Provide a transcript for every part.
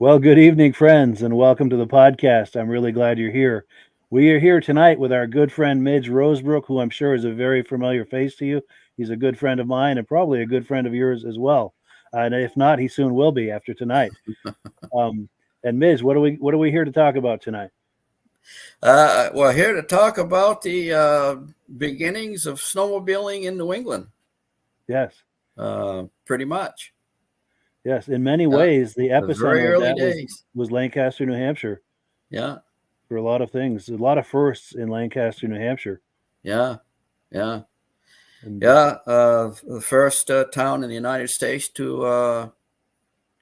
Well, good evening, friends, and welcome to the podcast. I'm really glad you're here. We are here tonight with our good friend Midge Rosebrook, who I'm sure is a very familiar face to you. He's a good friend of mine and probably a good friend of yours as well. And if not, he soon will be after tonight. Um, and Midge, what are we here to talk about tonight? We're here to talk about the beginnings of snowmobiling in New England, Yes, pretty much. yes. In many Uh, ways, the the very epicenter of early that was days. was Lancaster, New Hampshire, Yeah, for a lot of things. A lot of firsts in Lancaster, New Hampshire. yeah, yeah, And yeah. The first town in the United States to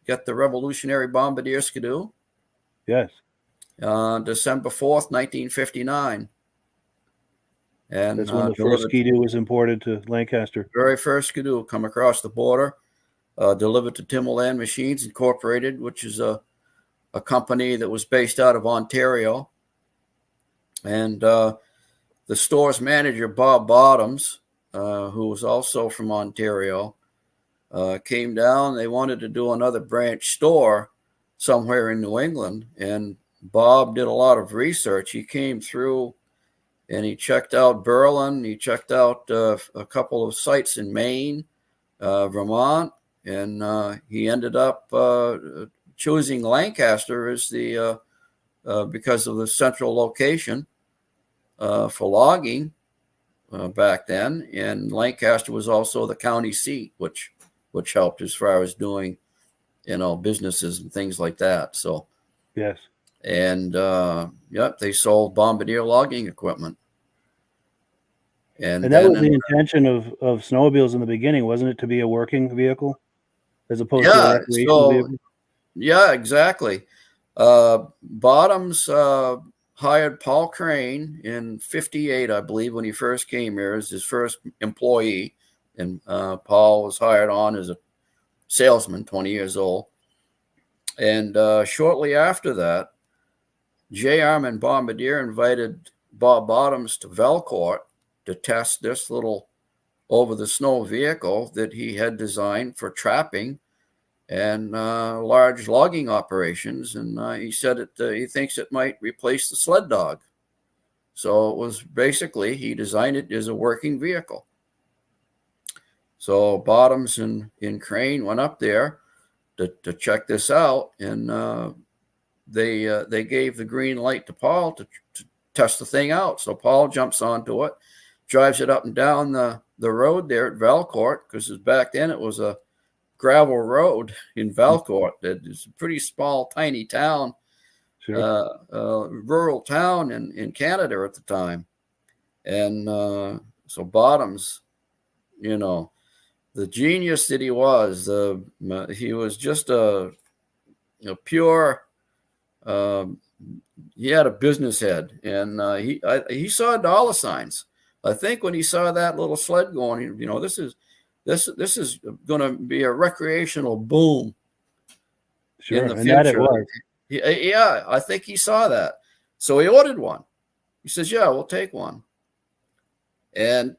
get the Revolutionary Bombardier Skidoo, yes, December 4th, 1959. And that's when the first delivered Ski-Doo was imported to Lancaster. very first Skidoo come across the border, delivered to Timberland Machines Incorporated, which is a company that was based out of Ontario. And the store's manager, Bob Bottoms, who was also from Ontario, came down. They wanted to do another branch store somewhere in New England. And Bob did a lot of research. He came through and he checked out Berlin. He checked out a couple of sites in Maine, Vermont, and he ended up choosing Lancaster as the because of the central location for logging back then. And Lancaster was also the county seat, which helped as far as doing, businesses and things like that. So, Yes. and they sold Bombardier logging equipment. And And that then, was the intention of snowmobiles in the beginning, wasn't it, to be a working vehicle as opposed to a yeah, recreational so vehicle? yeah, exactly. Bottoms hired Paul Crane in '58, I believe, when he first came here as his first employee. And Paul was hired on as a salesman, 20 years old. And shortly after that, J. Armand Bombardier invited Bob Bottoms to Valcourt to test this little over-the-snow vehicle that he had designed for trapping and large logging operations. And he said he thinks it might replace the sled dog. So it was basically, he designed it as a working vehicle. So Bottoms and Crane went up there to check this out, and they gave the green light to Paul to test the thing out. So Paul jumps onto it, drives it up and down the road there at Valcourt, because back then it was a gravel road in Valcourt. It's a pretty small, tiny town, Sure. rural town in Canada at the time. And so Bottoms, the genius that he was, he was just a pure. He had a business head, and he saw dollar signs. I think when he saw that little sled going, this is going to be a recreational boom in Sure. the And that it future. was. Yeah, I think he saw that. So he ordered one. He says, "Yeah, we'll take one." And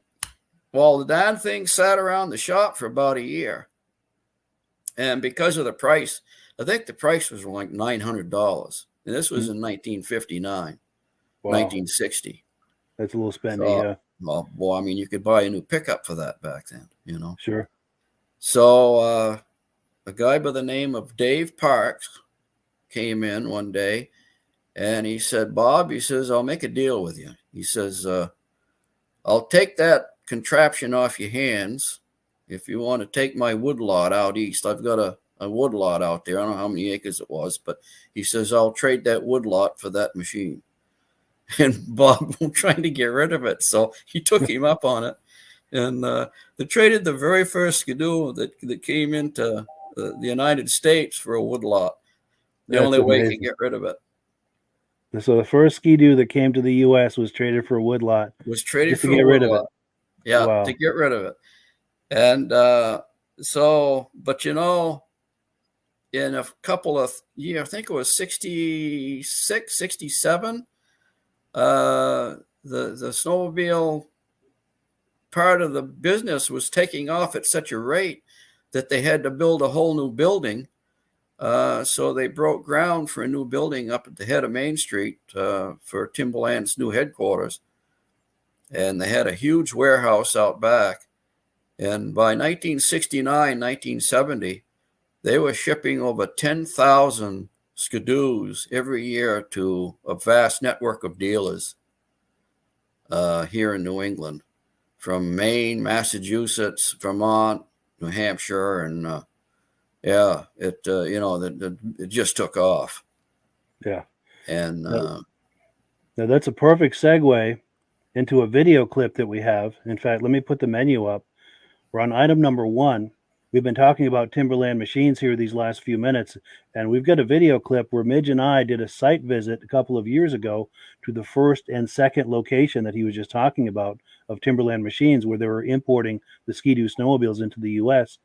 well, the damn thing sat around the shop for about a year. And because of the price, I think the price was like $900. And this was in 1959, Wow. 1960. That's a little spendy, So, yeah. well, boy, I mean, you could buy a new pickup for that back then, Sure. So a guy by the name of Dave Parks came in one day, and he said, "Bob," he says, "I'll make a deal with you." He says, "I'll take that contraption off your hands if you want to take my woodlot out east. I've got a woodlot out there. I don't know how many acres it was, but," he says, "I'll trade that woodlot for that machine." And Bob was trying to get rid of it, so he took him up on it. And they traded the very first Skidoo that came into the United States for a woodlot. The That's only way he amazing. could get rid of it So the first Ski-Doo that came to the U.S. was traded for a woodlot was traded just to for a get rid of it. woodlot. Yeah, Wow. to get rid of it. And but in a couple of years, I think it was 66, 67, the snowmobile part of the business was taking off at such a rate that they had to build a whole new building So they broke ground for a new building up at the head of Main Street for Timberland's new headquarters. And they had a huge warehouse out back. And by 1969, 1970, they were shipping over 10,000 skidoos every year to a vast network of dealers here in New England, from Maine, Massachusetts, Vermont, New Hampshire, and yeah, it it just took off. Yeah, and now that's a perfect segue into a video clip that we have. In fact, let me put the menu up. We're on item number 1. We've been talking about Timberland machines here these last few minutes, and we've got a video clip where Midge and I did a site visit a couple of years ago to the first and second location that he was just talking about of Timberland machines, where they were importing the Ski-Doo snowmobiles into the U.S.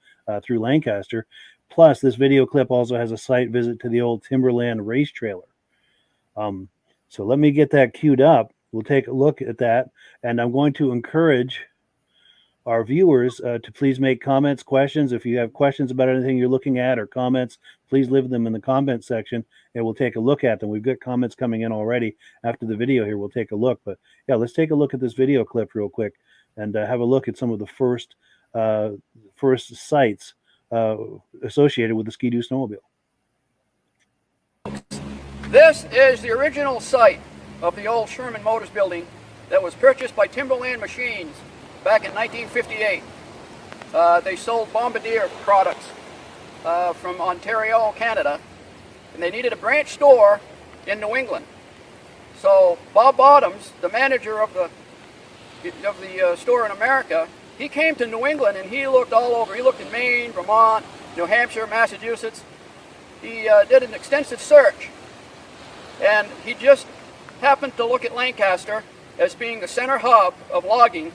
Through Lancaster. Plus, this video clip also has a site visit to the old Timberland race trailer. So let me get that queued up. We'll take a look at that, and I'm going to encourage our viewers to please make comments, questions. If you have questions about anything you're looking at or comments, please leave them in the comment section and we'll take a look at them. We've got comments coming in already. After the video here, we'll take a look. But yeah, let's take a look at this video clip real quick and have a look at some of the first sites associated with the Ski-Doo snowmobile. This is the original site of the old Sherman Motors building that was purchased by Timberland Machines back in 1958. They sold Bombardier products from Ontario, Canada, and they needed a branch store in New England. So Bob Bottoms, the manager of the store in America, he came to New England and he looked all over. He looked in Maine, Vermont, New Hampshire, Massachusetts. He did an extensive search, and he just happened to look at Lancaster as being the center hub of logging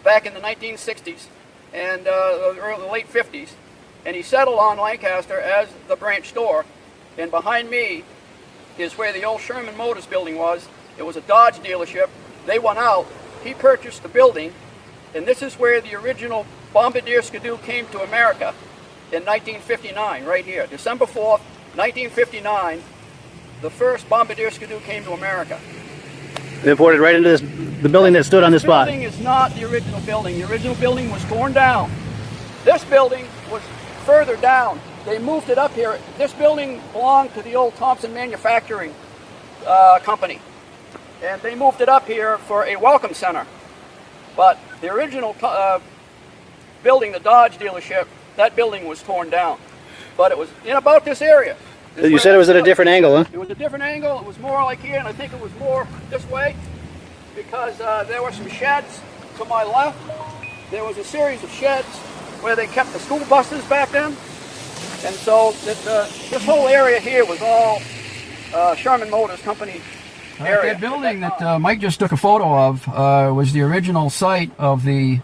back in the 1960s and the late 50s, and he settled on Lancaster as the branch store. And behind me is where the old Sherman Motors building was. It was a Dodge dealership. They went out, he purchased the building, and this is where the original Bombardier Ski-Doo came to America in 1959, right here. December 4th, 1959, the first Bombardier Ski-Doo came to America. They imported right into the building that stood on this spot. This building is not the original building. The original building was torn down. This building was further down. They moved it up here. This building belonged to the old Thompson Manufacturing Company. And they moved it up here for a welcome center. But the original building, the Dodge dealership, that building was torn down. But it was in about this area. You said it was at a different angle, huh? It was a different angle. It was more like here, and I think it was more this way because there were some sheds to my left. There was a series of sheds where they kept the school buses back then. And so this whole area here was all Sherman Motors Company area. That building that Mike just took a photo of was the original site of the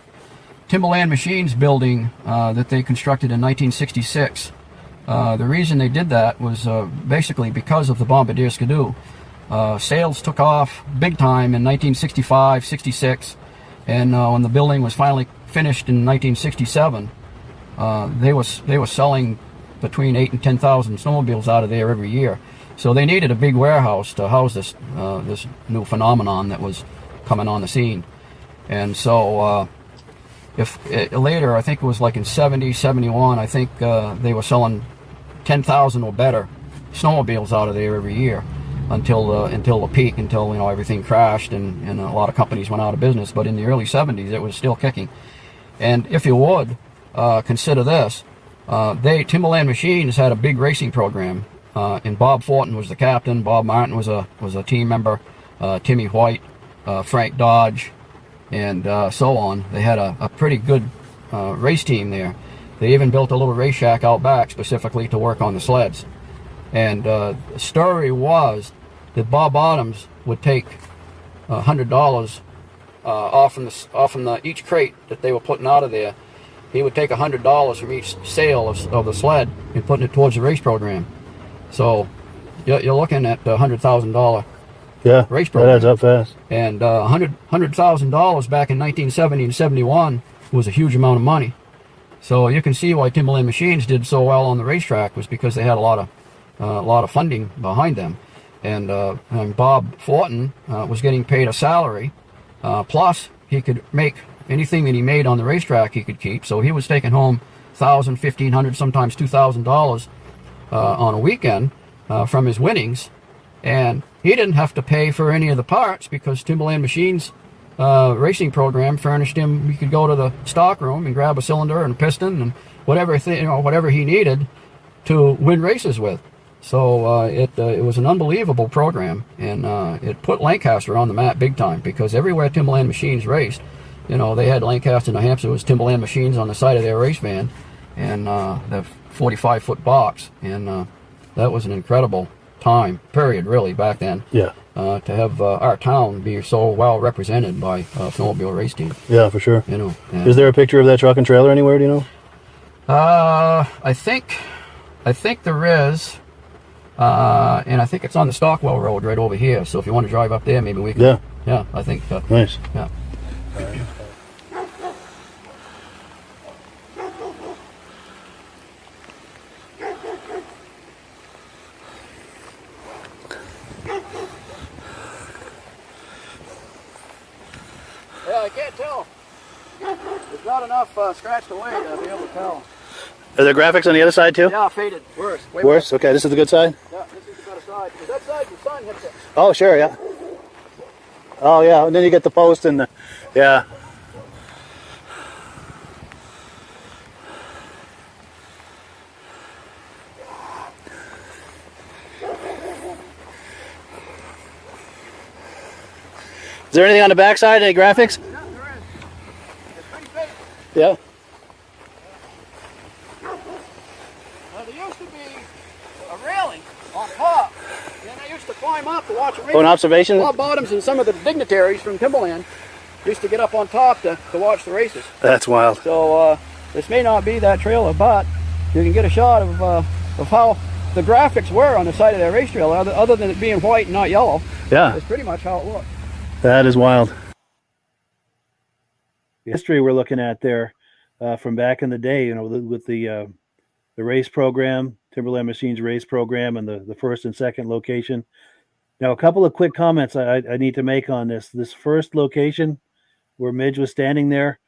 Timberland Machines building that they constructed in 1966. The reason they did that was basically because of the Bombardier Ski-Doo. Sales took off big time in 1965, 66, and when the building was finally finished in 1967, they were selling between 8,000 and 10,000 snowmobiles out of there every year. So they needed a big warehouse to house this this new phenomenon that was coming on the scene. And so later, I think it was like in 70, 71, I think they were selling 10,000 or better snowmobiles out of there every year until the peak, until everything crashed and a lot of companies went out of business. But in the early 70s, it was still kicking. And if you would consider this, Timberland Machines had a big racing program, and Bob Fortin was the captain. Bob Martin was a team member. Timmy White, Frank Dodge, and so on. They had a pretty good race team there. They even built a little race shack out back specifically to work on the sleds. And the story was that Bob Bottoms would take $100 off from each crate that they were putting out of there. He would take $100 from each sale of the sled and putting it towards the race program. So you're looking at $100,000 race program. That adds up fast. And $100,000 back in 1970 and 71 was a huge amount of money. So you can see why Timberland Machines did so well on the racetrack was because they had a lot of funding behind them, and Bob Fortin was getting paid a salary, plus he could make anything that he made on the racetrack he could keep. So he was taking home $1,000, $1,500, sometimes $2,000 on a weekend from his winnings, and he didn't have to pay for any of the parts because Timberland Machines racing program furnished him. He could go to the stock room and grab a cylinder and a piston and whatever whatever he needed to win races with. So it was an unbelievable program, and it put Lancaster on the map big time, because everywhere Timberland Machines raced, they had Lancaster, New Hampshire was Timberland Machines on the side of their race van, and the 45-foot box, and that was an incredible time period, really, back then. Yeah. To have our town be so well represented by a snowmobile race team. Yeah, for sure. Yeah. Is there a picture of that truck and trailer anywhere? Do you know? I think there is, and I think it's on the Stockwell Road right over here. So if you want to drive up there, maybe we can. Yeah. Yeah, I think. Nice. Yeah. Yeah, I can't tell. There's not enough scratched away to be able to tell. Are there graphics on the other side too? Yeah, faded. Worse. Way Worse? Okay, this is the good side? Yeah, this is the better side. Because that side, the sun hits it. Oh, sure, yeah. Oh, yeah, and then you get the post and the, yeah. Is there anything on the backside, any graphics? Yeah, there is. It's pretty faded. Yeah. There used to be a railing on top, and I used to climb up to watch a race. Oh, an observation? Bob Bottoms and some of the dignitaries from Timberland used to get up on top to watch the races. That's wild. So this may not be that trailer, but you can get a shot of how the graphics were on the side of that race trailer, other than it being white and not yellow. Yeah. It's pretty much how it looked. That is wild. The history we're looking at there from back in the day, with the race program, Timberland Machines race program, and the first and second location. Now, a couple of quick comments I need to make on this. This first location where Midge was standing there,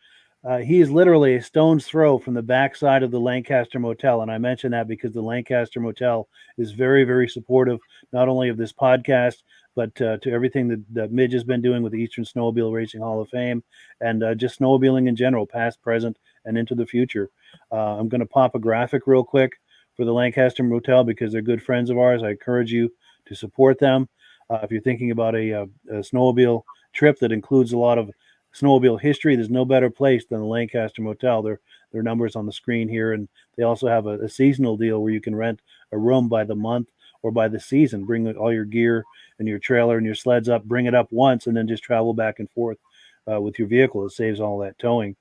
he is literally a stone's throw from the backside of the Lancaster Motel. And I mention that because the Lancaster Motel is very, very supportive, not only of this podcast, but to everything that Midge has been doing with the Eastern Snowmobile Racing Hall of Fame, and just snowmobiling in general, past, present, and into the future. I'm going to pop a graphic real quick for the Lancaster Motel because they're good friends of ours. I encourage you to support them. If you're thinking about a snowmobile trip that includes a lot of snowmobile history, there's no better place than the Lancaster Motel. Their numbers on the screen here, and they also have a seasonal deal where you can rent a room by the month or by the season. Bring all your gear and your trailer and your sleds up, bring it up once, and then just travel back and forth with your vehicle. It saves all that towing.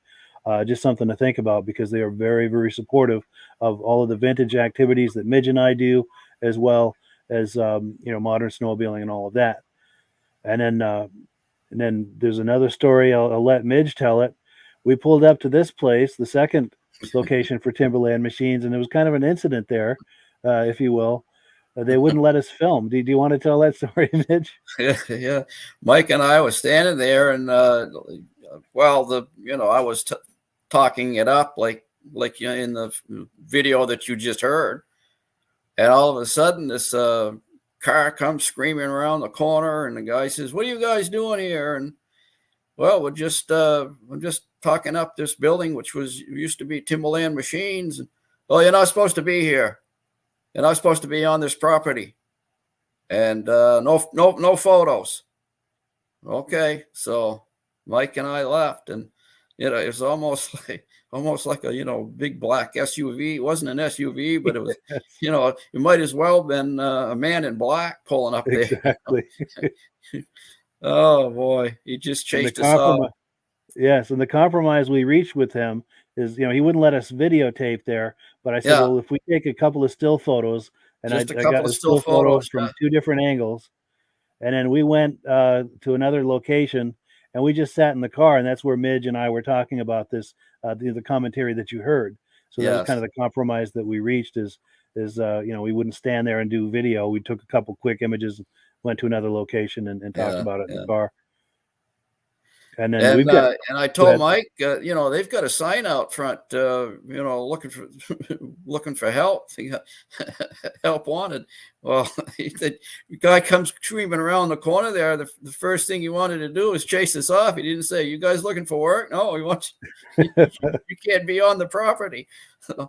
Just something to think about, because they are very, very supportive of all of the vintage activities that Midge and I do, as well as modern snowmobiling and all of that. And then there's another story. I'll let Midge tell it. We pulled up to this place, the second location for Timberland Machines, and there was kind of an incident there, if you will. They wouldn't let us film. Do you want to tell that story, Midge? Yeah. Mike and I was standing there, and I was talking it up like in the video that you just heard, and all of a sudden this car comes screaming around the corner, and the guy says, "What are you guys doing here?" And well, I'm just talking up this building, which used to be Timberland Machines. And, oh, you're not supposed to be here. You're not supposed to be on this property, and no photos. Okay, so Mike and I left, and it was almost like a big black SUV. It wasn't an SUV, but it was it might as well have been a man in black pulling up there. Exactly. Oh boy, he just chased us out. Yes, and the compromise we reached with him is, he wouldn't let us videotape there, but I said, well, if we take a couple of still photos, and I got the still photos from two different angles, and then we went to another location, and we just sat in the car, and that's where Midge and I were talking about this, the commentary that you heard. So that was kind of the compromise that we reached is we wouldn't stand there and do video. We took a couple quick images, went to another location and talked about it in the car. And then we've got, and I told Mike, they've got a sign out front, looking for help, help wanted. Well, the guy comes screaming around the corner there. The first thing he wanted to do was chase us off. He didn't say, "You guys looking for work?" No, he wants you can't be on the property. So,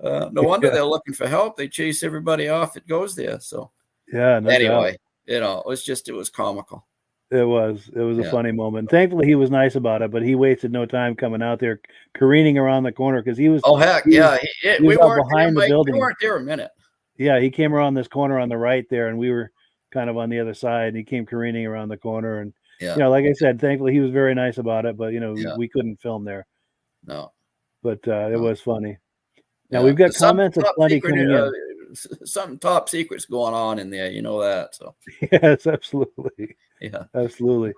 no wonder they're looking for help. They chase everybody off that goes there. So anyway, it was comical. It was a funny moment. Thankfully, he was nice about it, but he wasted no time coming out there, careening around the corner because he was. Oh heck, we weren't behind the building. We weren't there a minute. Yeah, he came around this corner on the right there, and we were kind of on the other side. And he came careening around the corner, and like I said, thankfully he was very nice about it. But we couldn't film there. No, but it was funny. Now we've got comments of plenty coming in. Something top secret's going on in there, that. So yes, absolutely. Yeah, absolutely.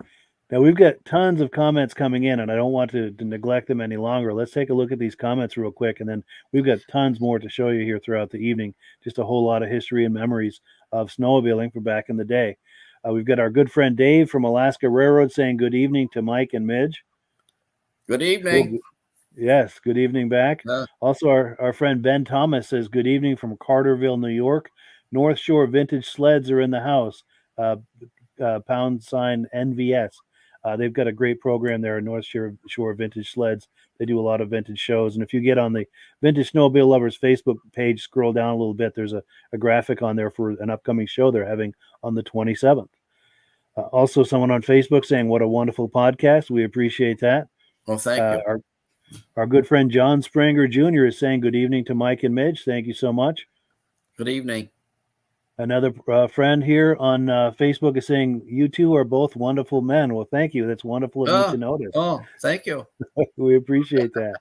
Now we've got tons of comments coming in, and I don't want to neglect them any longer. Let's take a look at these comments real quick, and then we've got tons more to show you here throughout the evening. Just a whole lot of history and memories of snowmobiling from back in the day. We've got our good friend Dave from Alaska Railroad saying good evening to Mike and Midge. Good evening. Yes, good evening back. Also, our friend Ben Thomas says good evening from Carterville, New York. North Shore Vintage Sleds are in the house. # NVS. They've got a great program there at North Shore Vintage Sleds. They do a lot of vintage shows. And if you get on the Vintage Snowmobile Lovers Facebook page, scroll down a little bit, there's a graphic on there for an upcoming show they're having on the 27th. Also, someone on Facebook saying, what a wonderful podcast. We appreciate that. Well, thank you. Our good friend John Springer Jr. is saying good evening to Mike and Midge. Thank you so much. Good evening. Another friend here on Facebook is saying, you two are both wonderful men. Well, thank you. That's wonderful of you to notice. Oh, thank you. We appreciate that.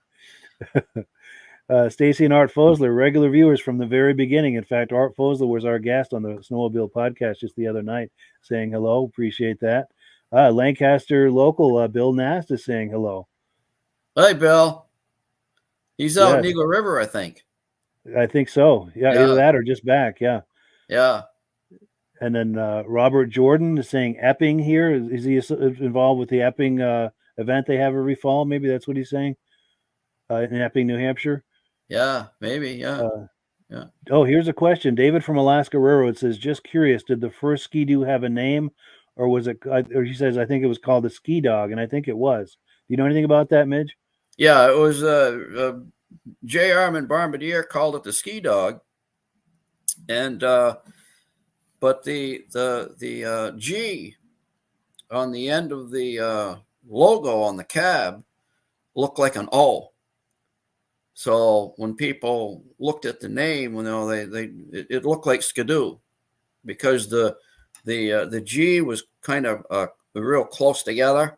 Stacy and Art Fosler, regular viewers from the very beginning. In fact, Art Fosler was our guest on the Snowmobile podcast just the other night, saying hello. Appreciate that. Lancaster local Bill Nast is saying hello. Hey, Bill. He's out in Eagle River, I think. I think so. Yeah, either that or just back. Yeah. Yeah. And then Robert Jordan is saying Epping here. Is he involved with the Epping event they have every fall? Maybe that's what he's saying. In Epping, New Hampshire. Yeah, maybe. Yeah. Yeah. Oh, here's a question. David from Alaska Railroad says, just curious, did the first Ski-Doo have a name, or was it? Or he says, I think it was called the Ski Dog, and I think it was. Do you know anything about that, Midge? Yeah, it was J. Armand Bombardier called it the Ski Dog, and but the G on the end of the logo on the cab looked like an O. So when people looked at the name, it looked like Skidoo, because the G was kind of real close together.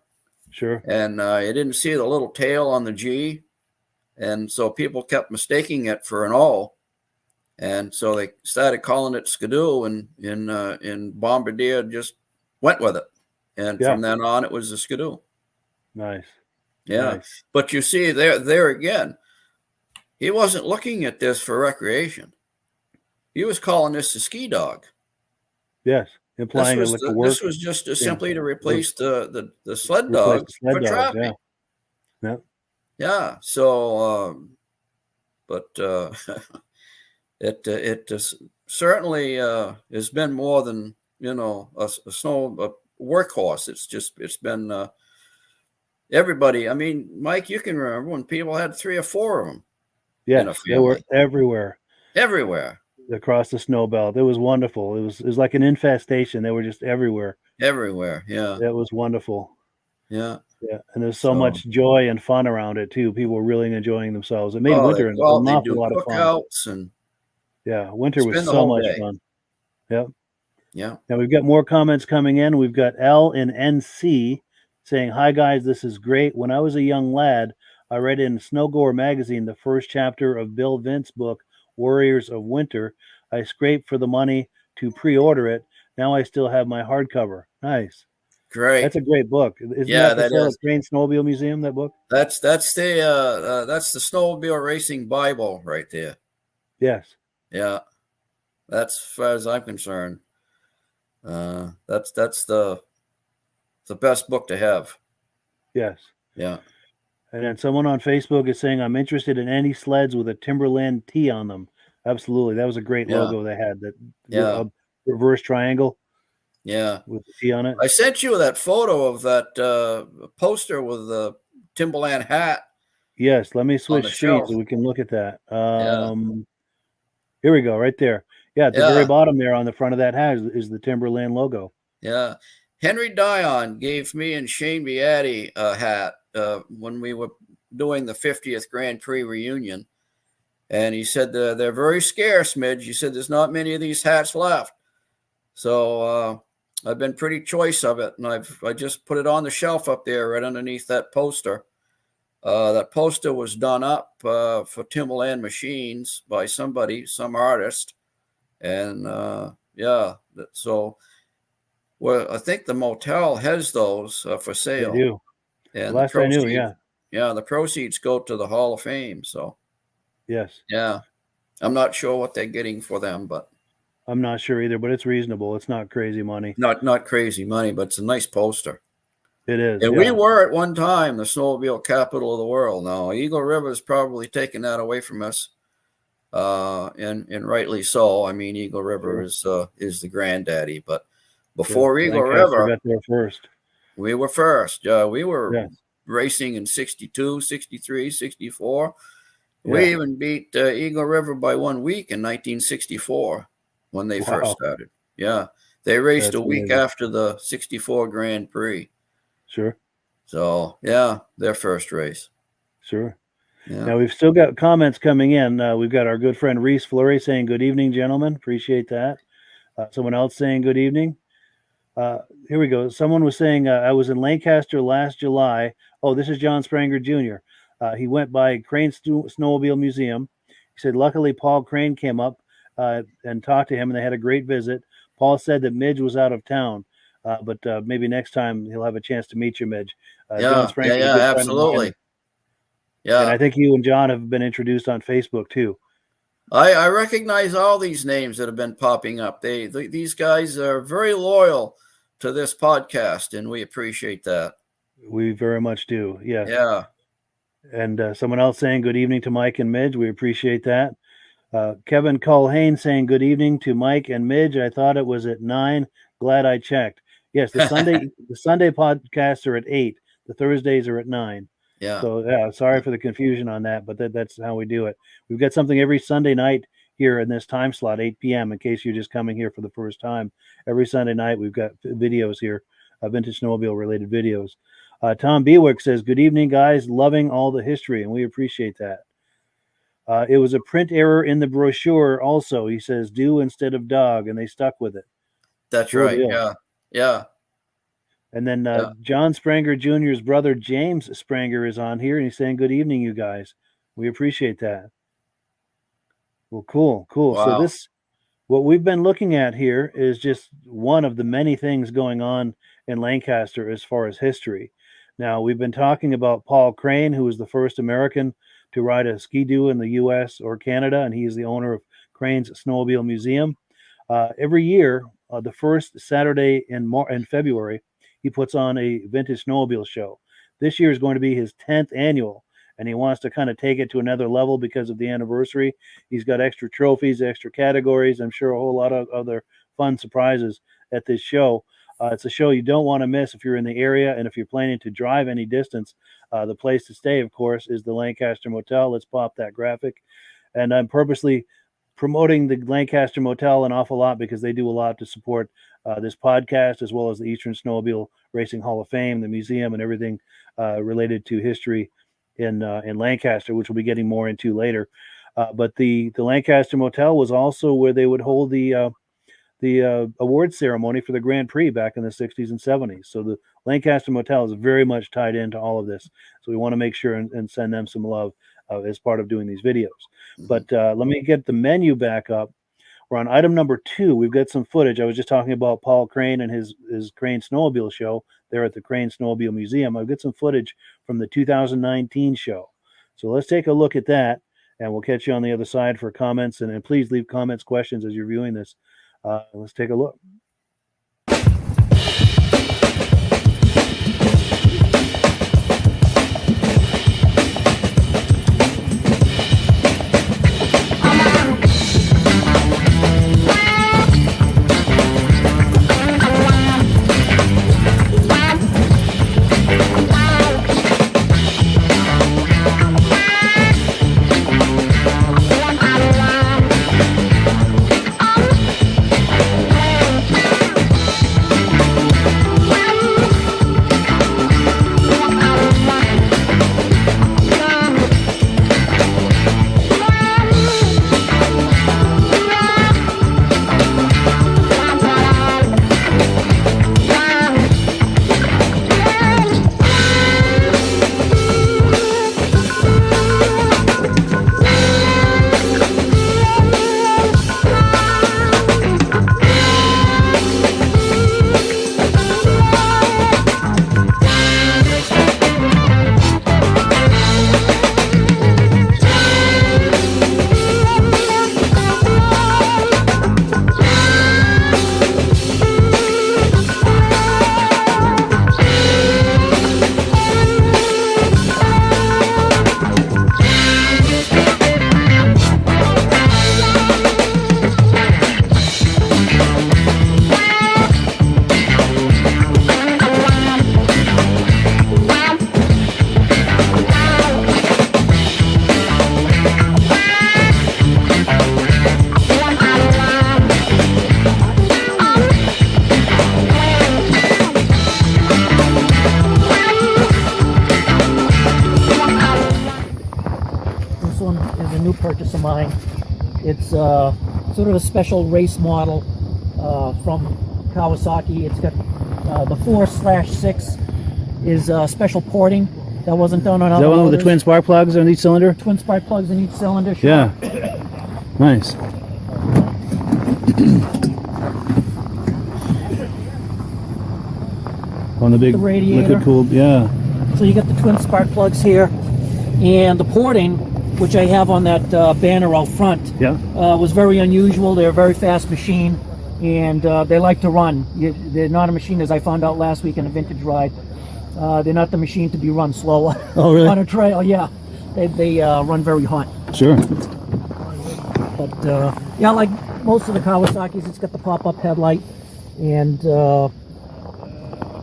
Sure. And you didn't see the little tail on the G, and so people kept mistaking it for an O, and so they started calling it Skidoo, and Bombardier just went with it, and from then on it was the Skidoo. Nice. Yeah. Nice. But you see there again, he wasn't looking at this for recreation. He was calling this the Ski Dog. Yes. Implying this was just simply to replace the sled dog for traffic. Yeah. So, but it certainly has been more than a workhorse. It's been everybody. I mean, Mike, you can remember when people had 3 or 4 of them. Yeah, they were everywhere. Everywhere. Across the snow belt. It was wonderful. It was like an infestation. They were just everywhere. Everywhere, yeah. It was wonderful. Yeah. Yeah. And there's so much joy and fun around it too. People were really enjoying themselves. It made winter an awful lot of fun. Winter was so much fun. Yep. Yeah. Now we've got more comments coming in. We've got L in NC saying, hi guys, this is great. When I was a young lad, I read in Snowgoer magazine the first chapter of Bill Vince's book, Warriors of Winter. I scraped for the money to pre-order it. Now I still have my hardcover. Nice. great. That's a great book. Isn't Yeah, that for that sale is. at Crane Snowmobile Museum, that book? That's the snowmobile racing Bible right there. Yes. Yeah, that's as far as I'm concerned. That's the best book to have. Yes. Yeah. And then someone on Facebook is saying, I'm interested in any sleds with a Timberland T on them. Absolutely. That was a great Yeah. logo they had, that Yeah. reverse triangle Yeah. with the T on it. I sent you that photo of that poster with the Timberland hat. Yes. Let me On switch the screens shelf. so we can look at that. Yeah. Here we go, right there. Yeah, at the very Yeah. bottom there on the front of that hat is the Timberland logo. Yeah. Henry Dion gave me and Shane Beatty a hat when we were doing the 50th Grand Prix reunion. And he said they're very scarce, Midge. He said there's not many of these hats left. So I've been pretty choice of it. And I just put it on the shelf up there right underneath that poster. That poster was done up for Timberland machines by somebody, some artist. And yeah, so well, I think the Motel has those for sale. They do. And Last I knew, yeah. Yeah, the proceeds go to the Hall of Fame. So Yes. yeah, I'm not sure what they're getting for them, but I'm not sure either, but it's reasonable. It's not crazy money. not crazy money, but it's a nice poster. It is. And yeah. we were at one time the snowmobile capital of the world. Now Eagle River has probably taken that away from us, and rightly so. I mean, Eagle River is the granddaddy, but before Eagle Lancaster River, got there first. we were first. We were Yes. racing in 62, 63, 64. Yeah. We even beat Eagle River by 1 week in 1964 when they first Wow. started. Yeah, they raced That's a week amazing. after the 64 Grand Prix. Sure. So yeah, their first race. Sure. Yeah. Now we've still got comments coming in. We've got our good friend Reese Fleury saying good evening, gentlemen. Appreciate that. Someone else saying good evening. Here we go. Someone was saying I was in Lancaster last July. Oh, this is John Spranger Jr. He went by Crane Snowmobile Museum. He said, luckily, Paul Crane came up and talked to him, and they had a great visit. Paul said that Midge was out of town, but maybe next time he'll have a chance to meet you, Midge. John Spranger, yeah, absolutely. Yeah, and I think you and John have been introduced on Facebook too. I recognize all these names that have been popping up. These guys are very loyal to this podcast, and we appreciate that. We very much do. Yes. Yeah. And someone else saying good evening to Mike and Midge. We appreciate that. Kevin Culhane saying good evening to Mike and Midge. I thought it was at 9. Glad I checked. Yes, the Sunday podcasts are at 8. The Thursdays are at 9. Yeah. So yeah, sorry for the confusion on that, but that's how we do it. We've got something every Sunday night here in this time slot, 8 p.m. In case you're just coming here for the first time, every Sunday night we've got videos here, vintage snowmobile related videos. Tom Bewick says, good evening, guys. Loving all the history, and we appreciate that. It was a print error in the brochure also. He says, do instead of dog, and they stuck with it. That's Cool right. deal. Yeah. Yeah. And then John Spranger Jr.'s brother, James Spranger, is on here, and he's saying, good evening, you guys. We appreciate that. Well, cool. Wow. So what we've been looking at here is just one of the many things going on in Lancaster as far as history. Now, we've been talking about Paul Crane, who was the first American to ride a ski-doo in the U.S. or Canada, and he is the owner of Crane's Snowmobile Museum. Every year, the first Saturday in February, he puts on a vintage snowmobile show. This year is going to be his 10th annual, and he wants to kind of take it to another level because of the anniversary. He's got extra trophies, extra categories. I'm sure a whole lot of other fun surprises at this show. It's a show you don't want to miss if you're in the area, and if you're planning to drive any distance. The place to stay, of course, is the Lancaster Motel. Let's pop that graphic. And I'm purposely promoting the Lancaster Motel an awful lot because they do a lot to support this podcast, as well as the Eastern Snowmobile Racing Hall of Fame, the museum, and everything related to history in Lancaster, which we'll be getting more into later. But the Lancaster Motel was also where they would hold the awards ceremony for the Grand Prix back in the 60s and 70s. So the Lancaster Motel is very much tied into all of this. So we want to make sure and send them some love as part of doing these videos. But let me get the menu back up. We're on item number 2. We've got some footage. I was just talking about Paul Crane and his Crane Snowmobile show there at the Crane Snowmobile Museum. I've got some footage from the 2019 show. So let's take a look at that, and we'll catch you on the other side for comments. And please leave comments, questions as you're viewing this. Let's take a look. Purchase of mine. It's sort of a special race model from Kawasaki. It's got the 4/6 is special porting that wasn't done on other Is that one with the motors. twin spark plugs on each cylinder? Twin spark plugs in each cylinder. Sure. Yeah. Nice. On the big The radiator. liquid cooled, yeah. So you got the twin spark plugs here, and the porting, which I have on that banner out front, Yeah. was very unusual. They're a very fast machine, and they like to run. They're not a machine, as I found out last week in a vintage ride. They're not the machine to be run slow Oh, really? on a trail. Yeah, they run very hot. Sure. But yeah, like most of the Kawasaki's, it's got the pop-up headlight, and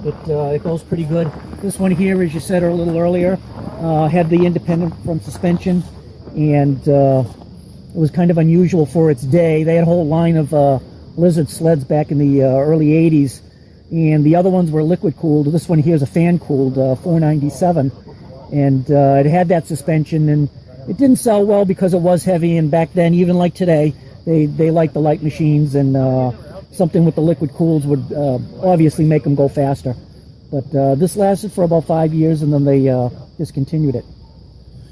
it goes pretty good. This one here, as you said a little earlier, had the independent front suspension, and it was kind of unusual for its day. They had a whole line of Lizard sleds back in the early 80s, and the other ones were liquid cooled. This one here is a fan cooled 497, and it had that suspension, and it didn't sell well because it was heavy, and back then, even like today, they liked the light machines, and something with the liquid cools would obviously make them go faster. But this lasted for about 5 years, and then they discontinued it.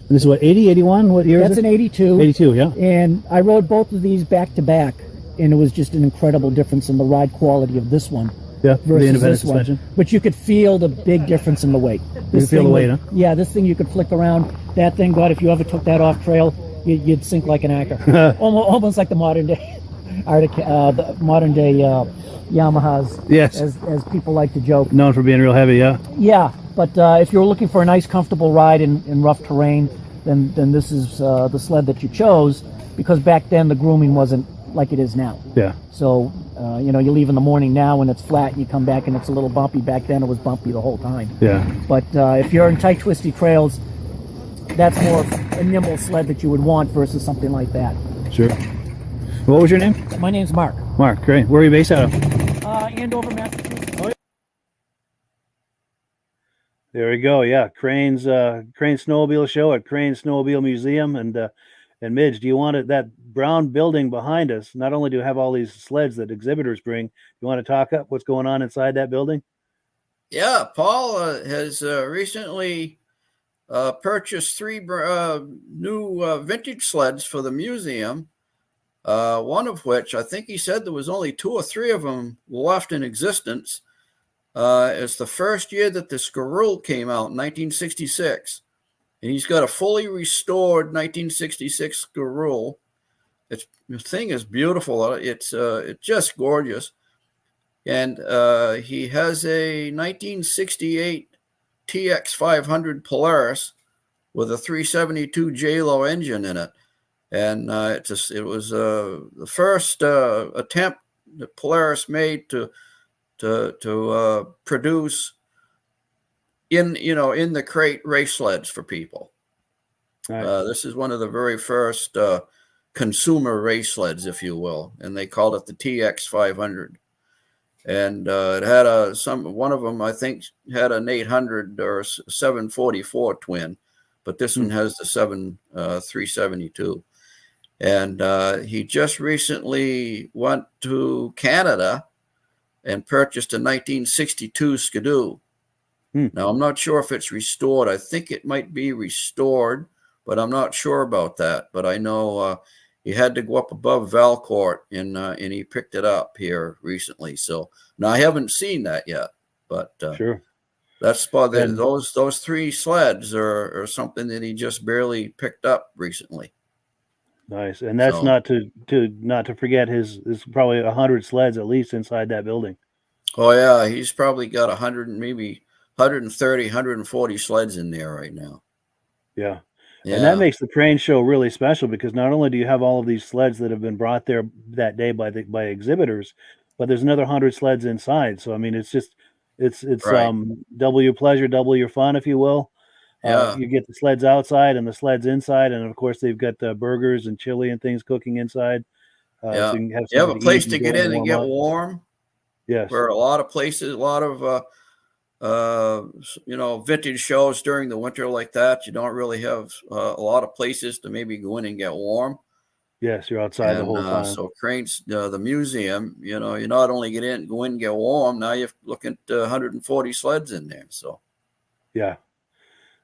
And this is what, 80, 81? What year That's is it? an 82. 82, yeah. And I rode both of these back to back, and it was just an incredible difference in the ride quality of this one Yeah, the versus independent this one. suspension. But you could feel the big difference in the weight. You could feel the weight, huh? Yeah, this thing you could flick around. That thing, God, if you ever took that off trail, you'd sink like an anchor. Almost like the modern day Arctic, the modern day Yamahas. Yes. As people like to joke. Known for being real heavy, yeah. Yeah, but if you're looking for a nice, comfortable ride in rough terrain, then this is the sled that you chose, because back then the grooming wasn't like it is now. Yeah. So, you leave in the morning now when it's flat, and you come back and it's a little bumpy. Back then it was bumpy the whole time. Yeah. But if you're in tight, twisty trails, that's more a nimble sled that you would want versus something like that. Sure. What was your name? My name's Mark. Mark, great. Where are you based out of? Andover, Massachusetts. There we go. Yeah, Crane Snowmobile Show at Crane Snowmobile Museum, and Midge, do you want that brown building behind us? Not only do you have all these sleds that exhibitors bring, you want to talk up what's going on inside that building? Yeah, Paul has recently purchased 3 new vintage sleds for the museum. one of which I think he said there was only 2 or 3 of them left in existence. It's the first year that the Scarroll came out in 1966. And he's got a fully restored 1966 Scarroll. The thing is beautiful. It's just gorgeous. And he has a 1968 TX 500 Polaris with a 372 J-Lo engine in it. And it was the first attempt that Polaris made to produce in the crate race sleds for people. Nice. This is one of the very first consumer race sleds, if you will, and they called it the TX 500. And it had one of them I think had an 800 or 744 twin, but this one has the 372. And he just recently went to Canada and purchased a 1962 Skidoo. Now, I'm not sure if it's restored. I think it might be restored, but I'm not sure about that. But I know he had to go up above Valcourt, and he picked it up here recently. So now I haven't seen that yet, but Sure. That's those 3 sleds are something that he just barely picked up recently. Nice. And that's not to forget his probably 100 sleds at least inside that building. Oh yeah, he's probably got 100, maybe 130, 140 sleds in there right now. Yeah. And that makes the crane show really special because not only do you have all of these sleds that have been brought there that day by exhibitors, but there's another 100 sleds inside. So I mean, it's Right. Double your pleasure, double your fun, if you will. Yeah. You get the sleds outside and the sleds inside, and of course they've got burgers and chili and things cooking inside. Yeah. So you can You have a place eat to and get go in and get up. warm. Yes. Where a lot of places, a lot of vintage shows during the winter like that, you don't really have a lot of places to maybe go in and get warm. Yes, you're outside the whole time. So cranes, the museum, you not only go in and get warm, now you're looking at 140 sleds in there. So yeah.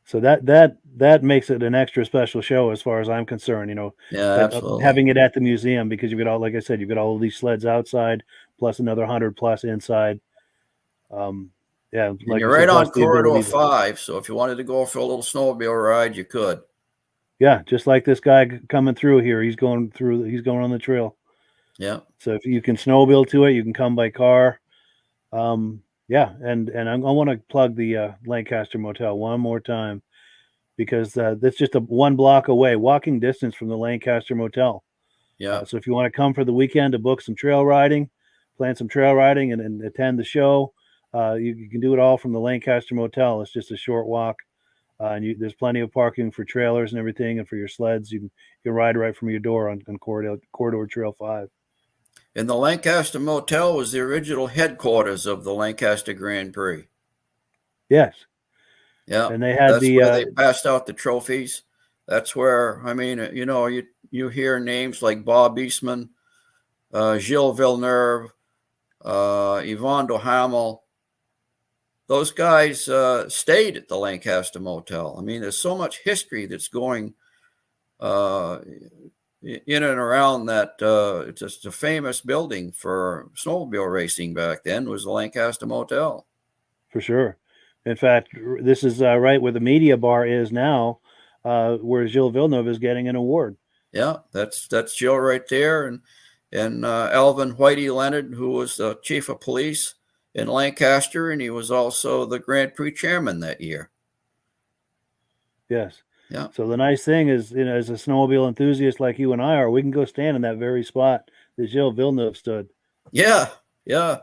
So that makes it an extra special show as far as I'm concerned, yeah, absolutely. having it at the museum because you've got all, like I said, you've got all of these sleds outside plus another 100 plus inside. Yeah, And like you're you said, right on plus the corridor ability to- 5. So if you wanted to go for a little snowmobile ride, you could. Yeah, just like this guy coming through here, he's going on the trail. Yeah. So if you can snowmobile to it, you can come by car. Yeah, and I want to plug the Lancaster Motel one more time because that's just one block away, walking distance from the Lancaster Motel. Yeah. So if you want to come for the weekend to book some trail riding, plan some trail riding, and attend the show, you can do it all from the Lancaster Motel. It's just a short walk, and there's plenty of parking for trailers and everything, and for your sleds. You can ride right from your door on Corridor Trail 5. And the Lancaster Motel was the original headquarters of the Lancaster Grand Prix. Yes. Yeah. And they had that's where they passed out the trophies. That's where, I mean, you hear names like Bob Eastman, Gilles Villeneuve, Yvon Duhamel. Those guys stayed at the Lancaster Motel. I mean, there's so much history that's going in and around that. It's just a famous building for snowmobile racing back then was the Lancaster Motel. For sure. In fact, this is right where the media bar is now, where Gilles Villeneuve is getting an award. Yeah, that's Gilles right there, and Alvin Whitey Leonard, who was the chief of police in Lancaster, and he was also the Grand Prix chairman that year. Yes. Yeah. So the nice thing is, as a snowmobile enthusiast like you and I are, we can go stand in that very spot that Gilles Villeneuve stood. Yeah. Yeah.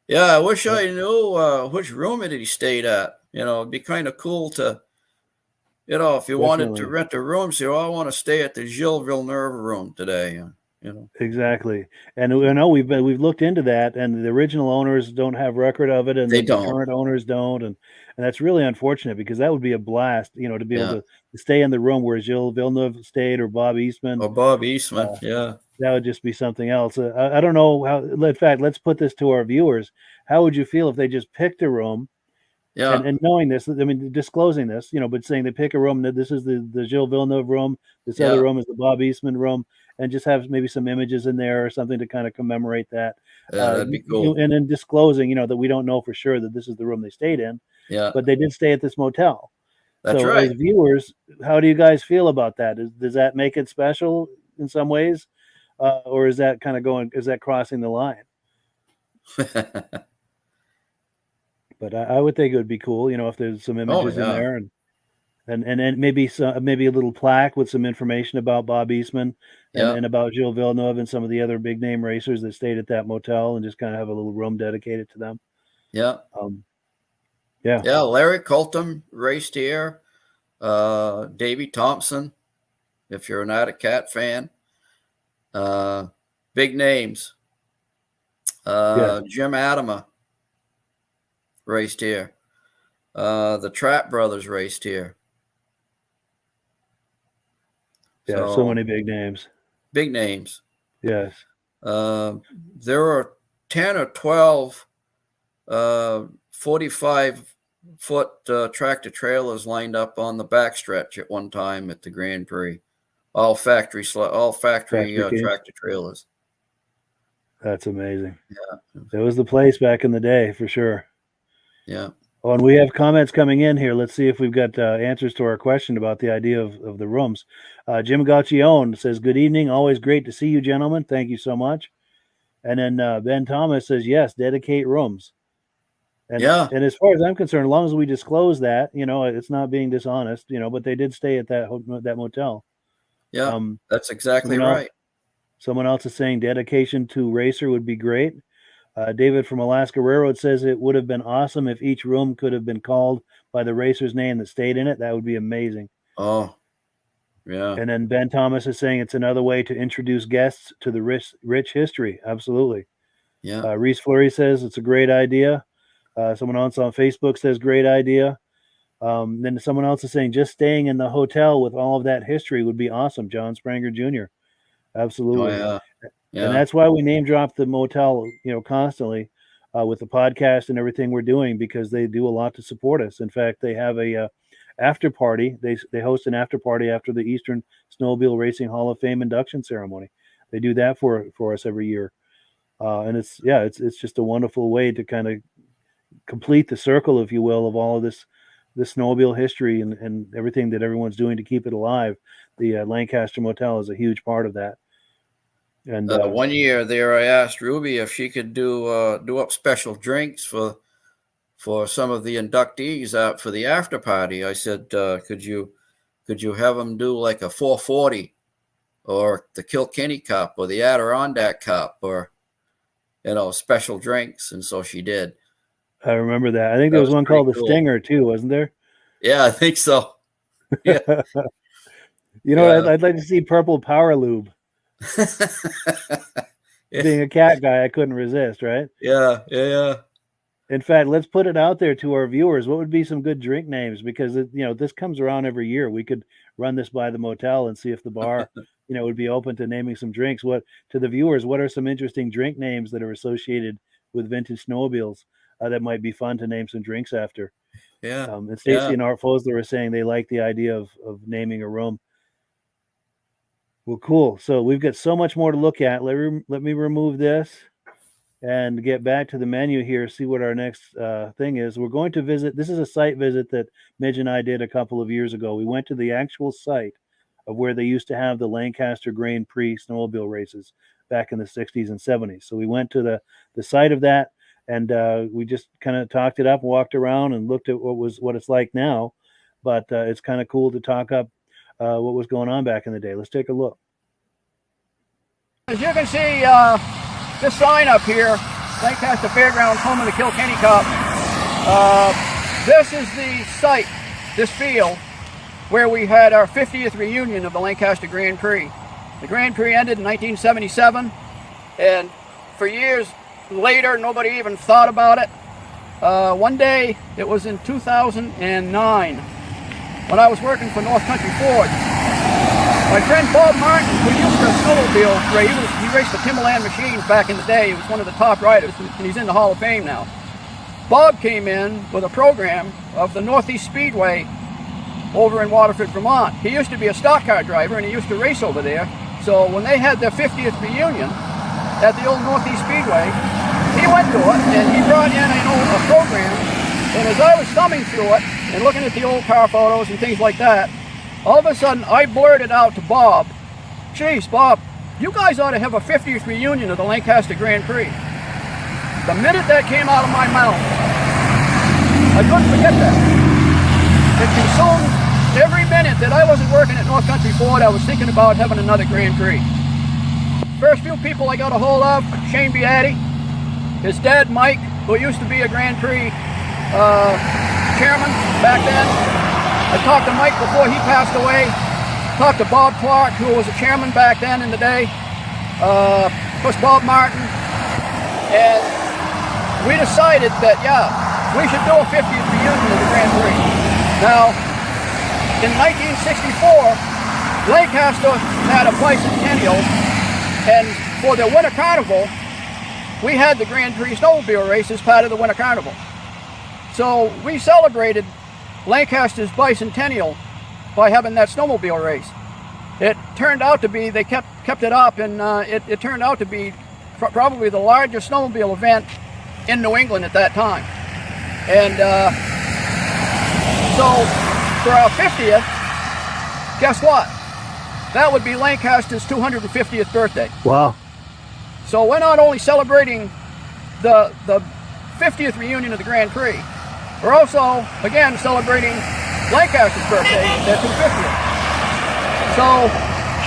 Yeah. I wish I knew which room it he stayed at. It'd be kind of cool to, if you wanted to rent a room, say, I want to stay at the Gilles Villeneuve room today. Exactly. And I know we've looked into that, and the original owners don't have record of it, and the current owners don't, and that's really unfortunate because that would be a blast, to be able to stay in the room where Gilles Villeneuve stayed or Bob Eastman. Oh, Bob Eastman, yeah. That would just be something else. I don't know how. In fact, let's put this to our viewers. How would you feel if they just picked a room Yeah. And knowing this, I mean, disclosing this, you know, but saying they pick a room that this is the Gilles Villeneuve room, this other room is the Bob Eastman room, and just have maybe some images in there or something to kind of commemorate that. Yeah, that'd be cool. And then disclosing, you know, that we don't know for sure that this is the room they stayed in, Yeah. but they did stay at this motel. That's so right. as viewers, how do you guys feel about that? Does that make it special in some ways? Or is that kind of is that crossing the line? But I would think it would be cool, you know, if there's some images in there and maybe maybe a little plaque with some information about Bob Eastman and about Gilles Villeneuve and some of the other big name racers that stayed at that motel, and just kind of have a little room dedicated to them. Yeah. Yeah. Larry Colton raced here. Davey Thompson, if you're an Attic Cat fan. Big names. Jim Adama raced here. The Trapp brothers raced here. Yeah, so many big names. Big names. Yes. There were 10 or 12 45-foot tractor trailers lined up on the backstretch at one time at the Grand Prix. All factory tractor trailers. That's amazing. Yeah. It was the place back in the day for sure. Yeah. Oh, and we have comments coming in here. Let's see if we've got answers to our question about the idea of the rooms. Jim Gauchione says, "Good evening. Always great to see you, gentlemen. Thank you so much." And then Ben Thomas says, "Yes, dedicate rooms." And, and as far as I'm concerned, as long as we disclose that, you know, it's not being dishonest, you know, but they did stay at that motel. Yeah, that's exactly right. Someone else is saying dedication to racer would be great. David from Alaska Railroad says it would have been awesome if each room could have been called by the racer's name that stayed in it. That would be amazing. Oh, yeah. And then Ben Thomas is saying it's another way to introduce guests to the rich history. Absolutely. Yeah. Reese Fleury says it's a great idea. Someone else on Facebook says great idea. Then someone else is saying just staying in the hotel with all of that history would be awesome. John Spranger Jr. Absolutely. Oh, yeah. And that's why we name drop the motel, you know, constantly with the podcast and everything we're doing, because they do a lot to support us. In fact, they have a after party. They host an after party after the Eastern Snowmobile Racing Hall of Fame induction ceremony. They do that for us every year. And it's just a wonderful way to kind of complete the circle, if you will, of all of this snowmobile history and everything that everyone's doing to keep it alive. The Lancaster Motel is a huge part of that. And one year there, I asked Ruby if she could do up special drinks for some of the inductees out for the after party. I said, could you have them do like a 440 or the Kilkenny Cup or the Adirondack Cup, or, you know, special drinks? And so she did. I remember that. I think there was one called the Stinger too, wasn't there? Yeah, I think so. Yeah. You know, I'd like to see Purple Power Lube. Being a cat guy, I couldn't resist, right? Yeah. In fact, let's put it out there to our viewers. What would be some good drink names? Because this comes around every year. We could run this by the motel and see if the bar, would be open to naming some drinks. What to the viewers? What are some interesting drink names that are associated with vintage snowmobiles that might be fun to name some drinks after? Yeah. And Stacy and Art Fosler are saying they like the idea of naming a room. Well, cool. So we've got so much more to look at. Let me remove this and get back to the menu here, see what our next thing is. We're going to visit. This is a site visit that Midge and I did a couple of years ago. We went to the actual site of where they used to have the Lancaster Grand Prix snowmobile races back in the 60s and 70s. So we went to the site of that, and we just kind of talked it up, walked around, and looked at what it's like now. But it's kind of cool to talk up what was going on back in the day. Let's take a look. As you can see, this sign up here, Lancaster Fairgrounds, home of the Kilkenny Cup. This is the site, this field, where we had our 50th reunion of the Lancaster Grand Prix. The Grand Prix ended in 1977, and for years later, nobody even thought about it. One day, it was in 2009, when I was working for North Country Ford. My friend Bob Martin, who used to snowmobile, he raced the Timberland machines back in the day. He was one of the top riders, and he's in the Hall of Fame now. Bob came in with a program of the Northeast Speedway over in Waterford, Vermont. He used to be a stock car driver and he used to race over there. So when they had their 50th reunion at the old Northeast Speedway, he went to it and he brought in a program. And as I was thumbing through it and looking at the old car photos and things like that, all of a sudden I blurted out to Bob, "Geez, Bob, you guys ought to have a 50th reunion of the Lancaster Grand Prix." The minute that came out of my mouth, I couldn't forget that. It consumed every minute that I wasn't working at North Country Ford. I was thinking about having another Grand Prix. First few people I got a hold of, Shane Beatty, his dad Mike, who used to be a Grand Prix chairman back then. I talked to Mike before he passed away. Talked to Bob Clark, who was a chairman back then in the day. Of course, Bob Martin. And we decided that, yeah, we should do a 50th reunion of the Grand Prix. Now, in 1964, Lancaster had a bicentennial, and for the Winter Carnival, we had the Grand Prix Snowmobile race as part of the Winter Carnival. So we celebrated Lancaster's bicentennial by having that snowmobile race. It turned out to be, they kept it up, and it turned out to be probably the largest snowmobile event in New England at that time. And so for our 50th, guess what? That would be Lancaster's 250th birthday. Wow. So we're not only celebrating the 50th reunion of the Grand Prix, we're also, again, celebrating Lancaster's birthday, their 250th. So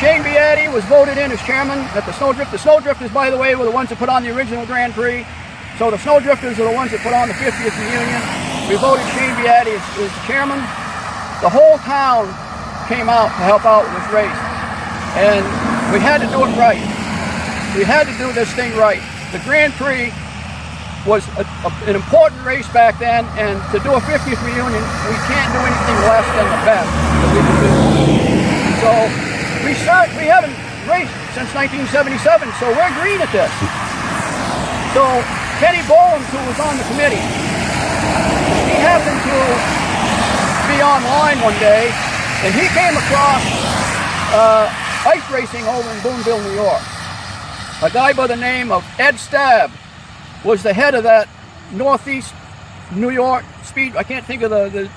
Shane Beatty was voted in as chairman at the Snowdrift. The Snowdrifters, by the way, were the ones that put on the original Grand Prix. So the Snowdrifters are the ones that put on the 50th reunion. We voted Shane Beatty as the chairman. The whole town came out to help out with this race. And we had to do it right. We had to do this thing right. The Grand Prix was an important race back then, and to do a 50th reunion, we can't do anything less than the best that we can do. So we haven't raced since 1977, so we're green at this. So Kenny Bowens, who was on the committee, he happened to be online one day, and he came across ice racing over in Boonville, New York. A guy by the name of Ed Stabb was the head of that Northeast New York speed. I can't think of the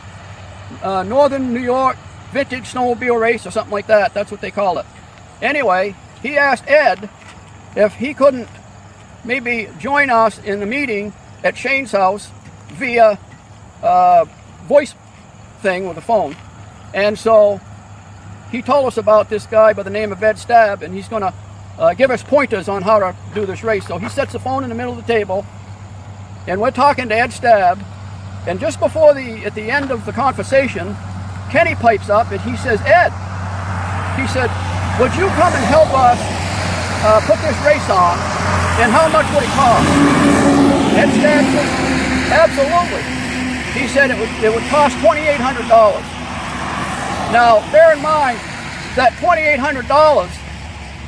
Northern New York Vintage Snowmobile race or something like that. That's what they call it. Anyway, he asked Ed if he couldn't maybe join us in the meeting at Shane's house via voice thing with the phone. And so he told us about this guy by the name of Ed Stabb, and he's going to give us pointers on how to do this race. So he sets the phone in the middle of the table, and we're talking to Ed Stabb, and just before at the end of the conversation, Kenny pipes up and he says, "Ed," he said, "would you come and help us put this race on, and how much would it cost?" Ed Stabb said, "Absolutely." He said it would cost $2,800. Now, bear in mind that $2,800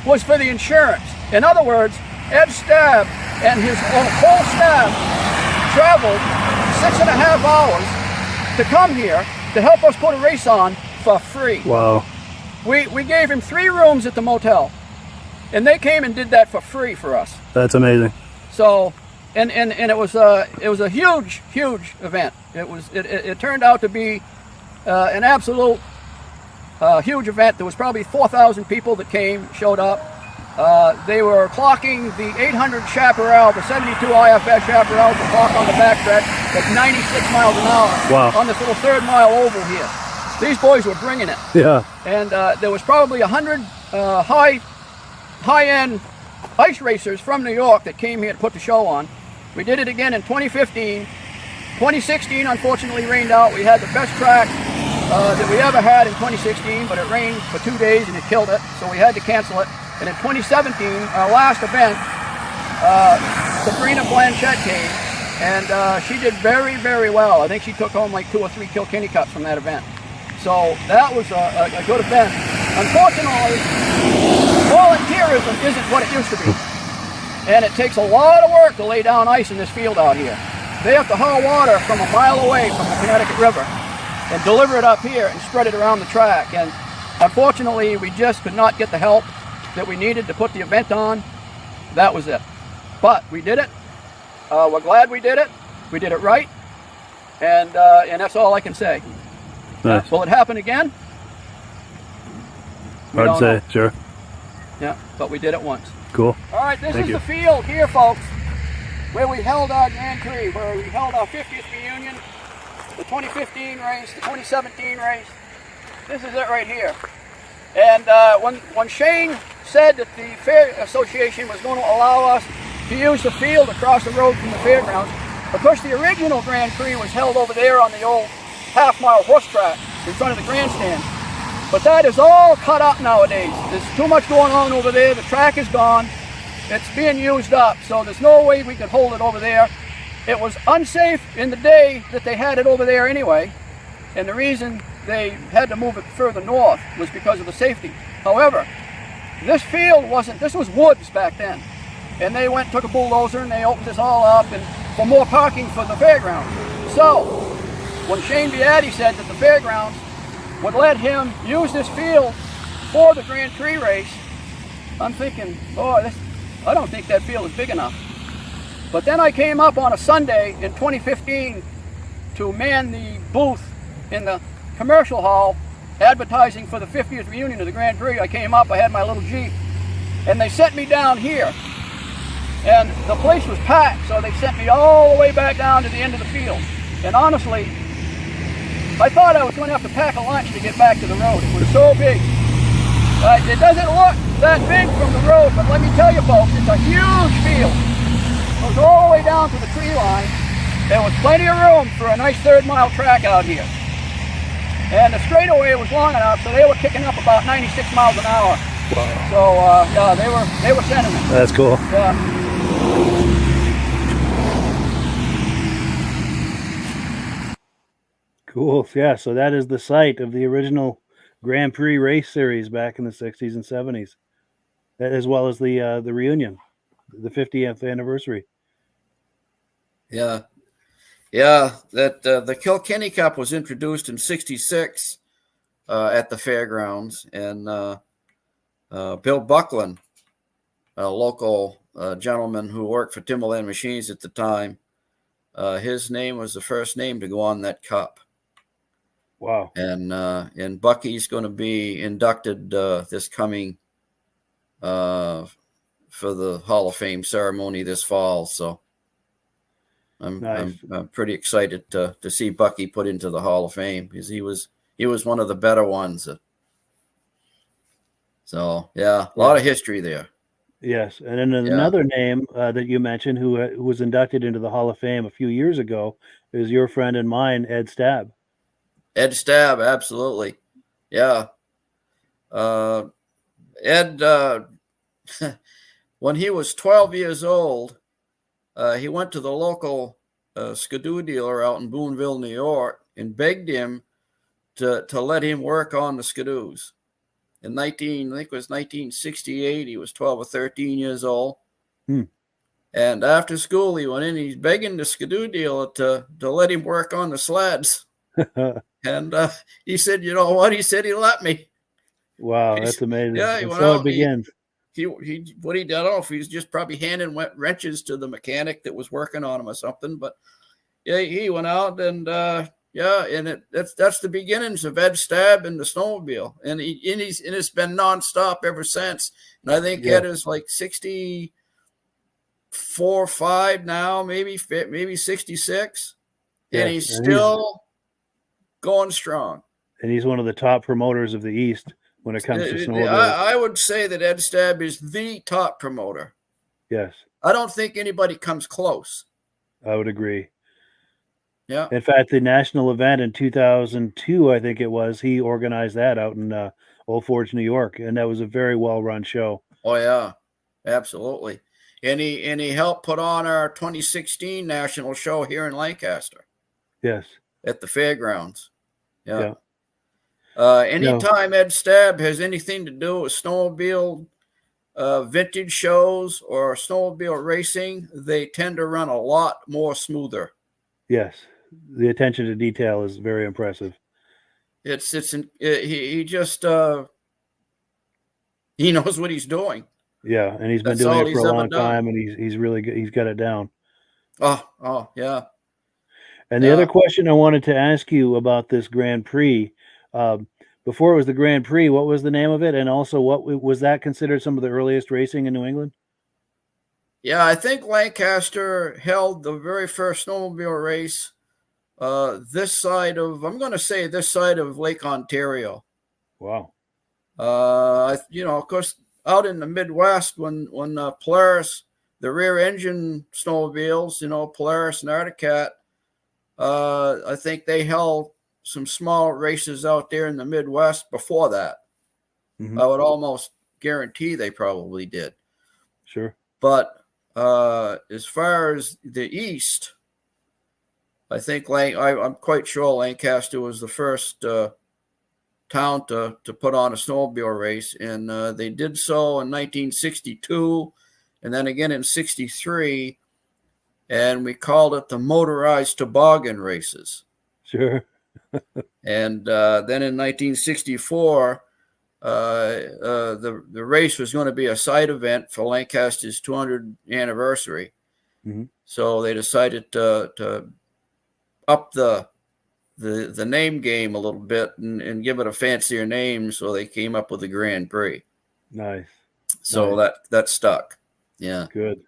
was for the insurance. In other words, Ed Stabb and his whole staff traveled 6.5 hours to come here to help us put a race on for free. Wow. We gave him 3 rooms at the motel, and they came and did that for free for us. That's amazing. So, and it was a huge event. It turned out to be an absolute huge event. There was probably 4,000 people that showed up. They were clocking the 800 chaparral, the 72 IFS chaparral, to clock on the backstretch at 96 miles an hour. Wow. On this little 3rd mile oval here. These boys were bringing it. Yeah. And there was probably 100 high-end ice racers from New York that came here to put the show on. We did it again in 2015. 2016, unfortunately, rained out. We had the best track that we ever had in 2016, but it rained for 2 days and it killed it, so we had to cancel it. And in 2017, our last event, Sabrina Blanchette came, and she did very, very well. I think she took home like 2 or 3 Kilkenny Cups from that event. So that was a good event. Unfortunately, volunteerism isn't what it used to be. And it takes a lot of work to lay down ice in this field out here. they have to haul water from a mile away from the Connecticut River and deliver it up here and spread it around the track. And unfortunately, we just could not get the help that we needed to put the event on. That was it. But we did it. We're glad we did it. We did it right. And that's all I can say. Nice. Will it happen again? Hard to say, sure. Yeah, but we did it once. Cool. All right, this is the field here, folks, where we held our Grand Prix, where we held our 50th reunion, the 2015 race, the 2017 race. This is it right here. And when Shane said that the Fair Association was going to allow us to use the field across the road from the fairgrounds, of course the original Grand Prix was held over there on the old half-mile horse track in front of the grandstand. But that is all cut up nowadays. There's too much going on over there. The track is gone. It's being used up, so there's no way we could hold it over there. It was unsafe in the day that they had it over there anyway, and the reason they had to move it further north was because of the safety. However, this field wasn't, this was woods back then, and they went, took a bulldozer, and they opened this all up and for more parking for the fairgrounds. So, when Shane Beatty said that the fairgrounds would let him use this field for the Grand Prix race, I'm thinking, boy, I don't think that field is big enough. But then I came up on a Sunday in 2015 to man the booth in the commercial hall advertising for the 50th reunion of the Grand Prix. I came up, I had my little Jeep, and they sent me down here. And the place was packed, so they sent me all the way back down to the end of the field. And honestly, I thought I was going to have to pack a lunch to get back to the road. It was so big. It doesn't look that big from the road, but let me tell you folks, it's a huge field. It goes all the way down to the tree line. There was plenty of room for a nice third-mile track out here. And the straightaway was long enough, so they were kicking up about 96 miles an hour. Wow. So, yeah, they were sending it. That's cool. Yeah. Cool. Yeah, so that is the site of the original Grand Prix race series back in the 60s and 70s, as well as the reunion, the 50th anniversary. Yeah. Yeah, that the Kilkenny Cup was introduced in '66 at the fairgrounds, and Bill Buckland, a local gentleman who worked for Timberland Machines at the time, his name was the first name to go on that cup. Wow. And Bucky's going to be inducted this coming for the Hall of Fame ceremony this fall. So I'm pretty excited to see Bucky put into the Hall of Fame, because he was one of the better ones. So yeah, a lot of history there. Yes, and then another name that you mentioned who was inducted into the Hall of Fame a few years ago is your friend and mine, Ed Stab. Ed Stab, absolutely. Yeah. Ed, when he was 12 years old, he went to the local skidoo dealer out in Boonville, New York, and begged him to let him work on the skidoos. In I think it was 1968, he was 12 or 13 years old. And after school, he went in, he's begging the skidoo dealer to let him work on the sleds. And he said, you know what? He said he let me. Wow, that's amazing. Yeah, and so it begins. He what he did, I don't know if he was just probably handing wrenches to the mechanic that was working on him or something, but yeah, he went out and yeah, and that's the beginnings of Ed Stab and the snowmobile, and it's been nonstop ever since. And I think Ed is like 64, 5 now, maybe 66, and he's still going strong. And he's one of the top promoters of the East when it comes to snowmobiles. I would say that Ed Stab is the top promoter. Yes. I don't think anybody comes close. I would agree. Yeah. In fact, the national event in 2002, I think it was, he organized that out in Old Forge, New York, and that was a very well-run show. Oh yeah, absolutely. And he helped put on our 2016 national show here in Lancaster. Yes. At the fairgrounds. Yeah. Anytime Ed Stab has anything to do with snowmobile vintage shows or snowmobile racing, they tend to run a lot more smoother. Yes, the attention to detail is very impressive. He just he knows what he's doing. Yeah, and he's been That's doing all it for he's a ever long done. time, and he's really good. He's got it down. Oh, yeah. And the other question I wanted to ask you about this Grand Prix, um, before it was the Grand Prix, what was the name of it? And also, was that considered some of the earliest racing in New England? Yeah, I think Lancaster held the very first snowmobile race this side of, I'm going to say this side of Lake Ontario. Wow. Of course, out in the Midwest, when Polaris, the rear engine snowmobiles, Polaris and Arctic Cat, I think they held some small races out there in the Midwest before that. Mm-hmm. I would almost guarantee they probably did. Sure. But as far as the East, I think I'm quite sure Lancaster was the first town to put on a snowmobile race, and they did so in 1962, and then again in 63, and we called it the motorized toboggan races. Sure. And then in 1964, the race was going to be a side event for Lancaster's 200th anniversary. Mm-hmm. So they decided to up the name game a little bit and give it a fancier name. So they came up with the Grand Prix. Nice. So nice. that stuck. Yeah. Good.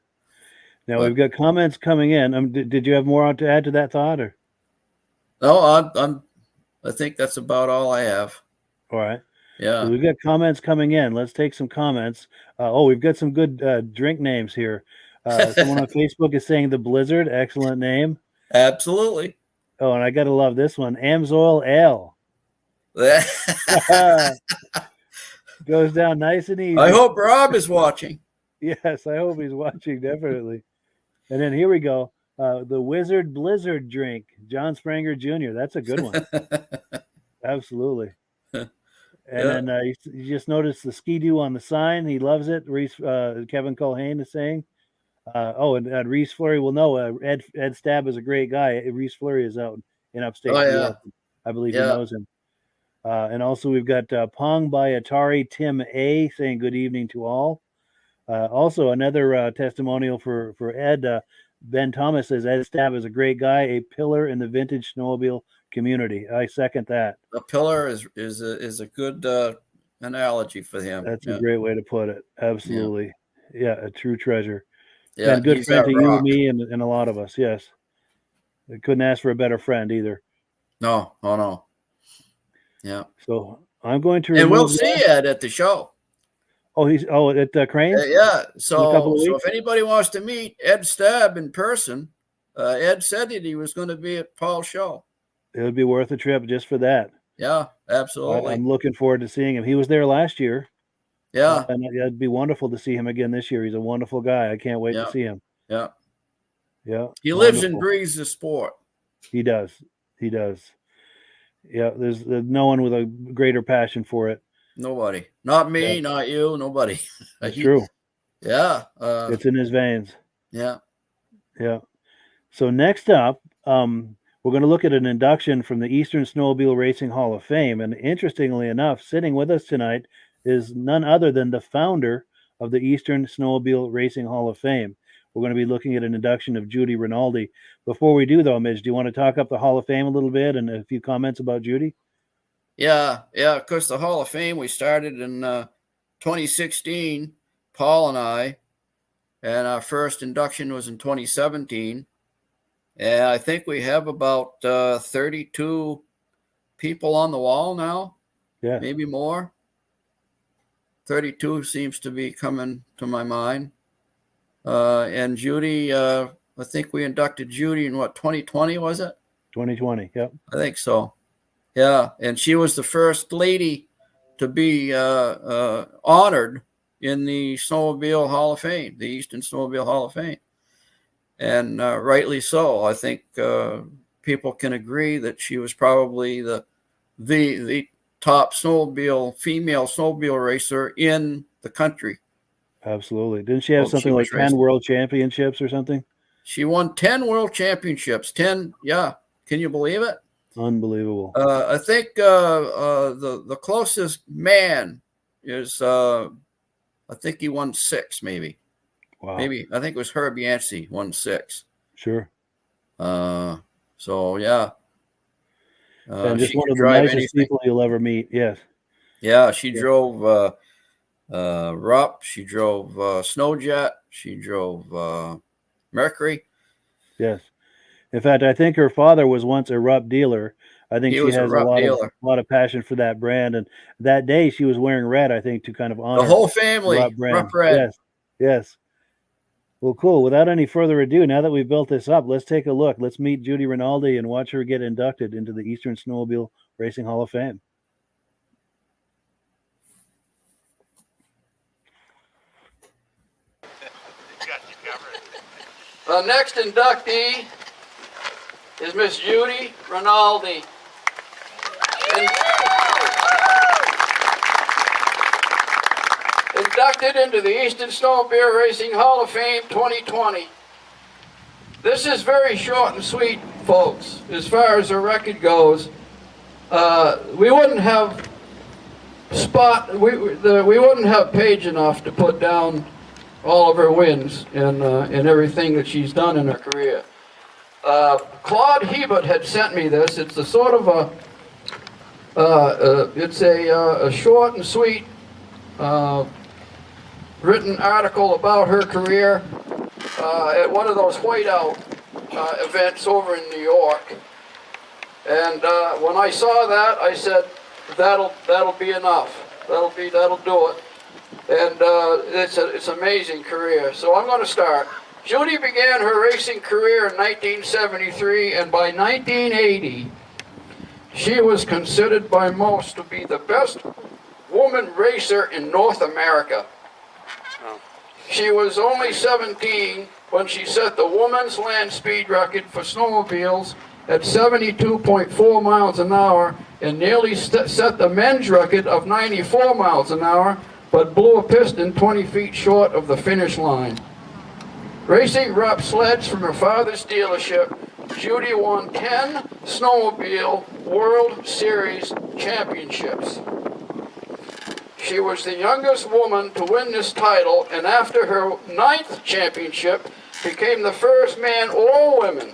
Now we've got comments coming in. Did you have more to add to that thought, or? No, I think that's about all I have. All right. Yeah. So we've got comments coming in. Let's take some comments. We've got some good drink names here. Someone on Facebook is saying the Blizzard. Excellent name. Absolutely. Oh, and I got to love this one. Amsoil Ale. Goes down nice and easy. I hope Rob is watching. Yes, I hope he's watching, definitely. And then here we go. The Wizard Blizzard drink. John Spranger Jr. That's a good one. Absolutely. And then you just noticed the Ski-Doo on the sign. He loves it. Kevin Culhane is saying. And Reese Fleury will know. Ed Stab is a great guy. Reese Fleury is out in upstate New York. I believe he knows him. And also we've got Pong by Atari Tim A saying good evening to all. Also another testimonial for Ed. Ben Thomas says Ed Stab is a great guy, a pillar in the vintage snowmobile community. I second that. A pillar is a good analogy for him. That's a great way to put it. Absolutely. Yeah, a true treasure. Yeah, and good friend to you, me, and a lot of us. Yes, I couldn't ask for a better friend either. No. Yeah. So I'm going to. And we'll see Ed at the show. Oh, he's at Cranes. Yeah. So if anybody wants to meet Ed Stab in person, Ed said that he was going to be at Paul's show. It would be worth a trip just for that. Yeah, absolutely. I'm looking forward to seeing him. He was there last year. Yeah. And it'd be wonderful to see him again this year. He's a wonderful guy. I can't wait to see him. Yeah. Yeah. He lives and breathes the sport. He does. Yeah. There's no one with a greater passion for it. Nobody. Not me, not you, nobody. That's true. Yeah. It's in his veins. Yeah. Yeah. So next up, we're going to look at an induction from the Eastern Snowmobile Racing Hall of Fame. And interestingly enough, sitting with us tonight is none other than the founder of the Eastern Snowmobile Racing Hall of Fame. We're going to be looking at an induction of Judy Rinaldi. Before we do, though, Midge, do you want to talk up the Hall of Fame a little bit and a few comments about Judy? Yeah. Of course, the Hall of Fame, we started in 2016, Paul and I, and our first induction was in 2017. And I think we have about 32 people on the wall now. Yeah. Maybe more. 32 seems to be coming to my mind. And Judy, I think we inducted Judy in 2020, was it? 2020, yep. I think so. Yeah, and she was the first lady to be honored in the Snowmobile Hall of Fame, the Eastern Snowmobile Hall of Fame. And rightly so. I think people can agree that she was probably the top female snowmobile racer in the country. Absolutely. Didn't she have something like 10 world championships or something? She won 10 world championships. 10, yeah. Can you believe it? Unbelievable. I think the closest man is I think he won 6, maybe. Wow. Maybe I think it was Herb Yancey won 6. Sure. So yeah. And just she one could of the drive nicest anything. people you'll ever meet. Yes. Yeah, she drove Rupp. She drove Snowjet. She drove Mercury. Yes. In fact, I think her father was once a Rupp dealer. I think He she was a has a Rupp dealer. lot of passion for that brand. And that day she was wearing red, I think, to kind of honor The whole the family, Rupp brand. Rupp Red. Yes. Yes. Well, cool. Without any further ado, now that we've built this up, let's take a look. Let's meet Judy Rinaldi and watch her get inducted into the Eastern Snowmobile Racing Hall of Fame. The next inductee is Miss Judy Rinaldi. Inducted into the Eastern Snowmobile Racing Hall of Fame 2020. This is very short and sweet, folks, as far as the record goes. We wouldn't have we wouldn't have page enough to put down all of her wins and everything that she's done in her career. Claude Hebert had sent me this. It's a sort of a short and sweet written article about her career at one of those whiteout events over in New York. And when I saw that, I said, that'll be enough. That'll do it. And it's an amazing career. So I'm going to start. Judy began her racing career in 1973, and by 1980, she was considered by most to be the best woman racer in North America. She was only 17 when she set the women's land speed record for snowmobiles at 72.4 miles an hour and nearly set the men's record of 94 miles an hour, but blew a piston 20 feet short of the finish line. Racing Rupp sleds from her father's dealership, Judy won 10 Snowmobile World Series championships. She was the youngest woman to win this title, and after her 9th championship, became the first man or woman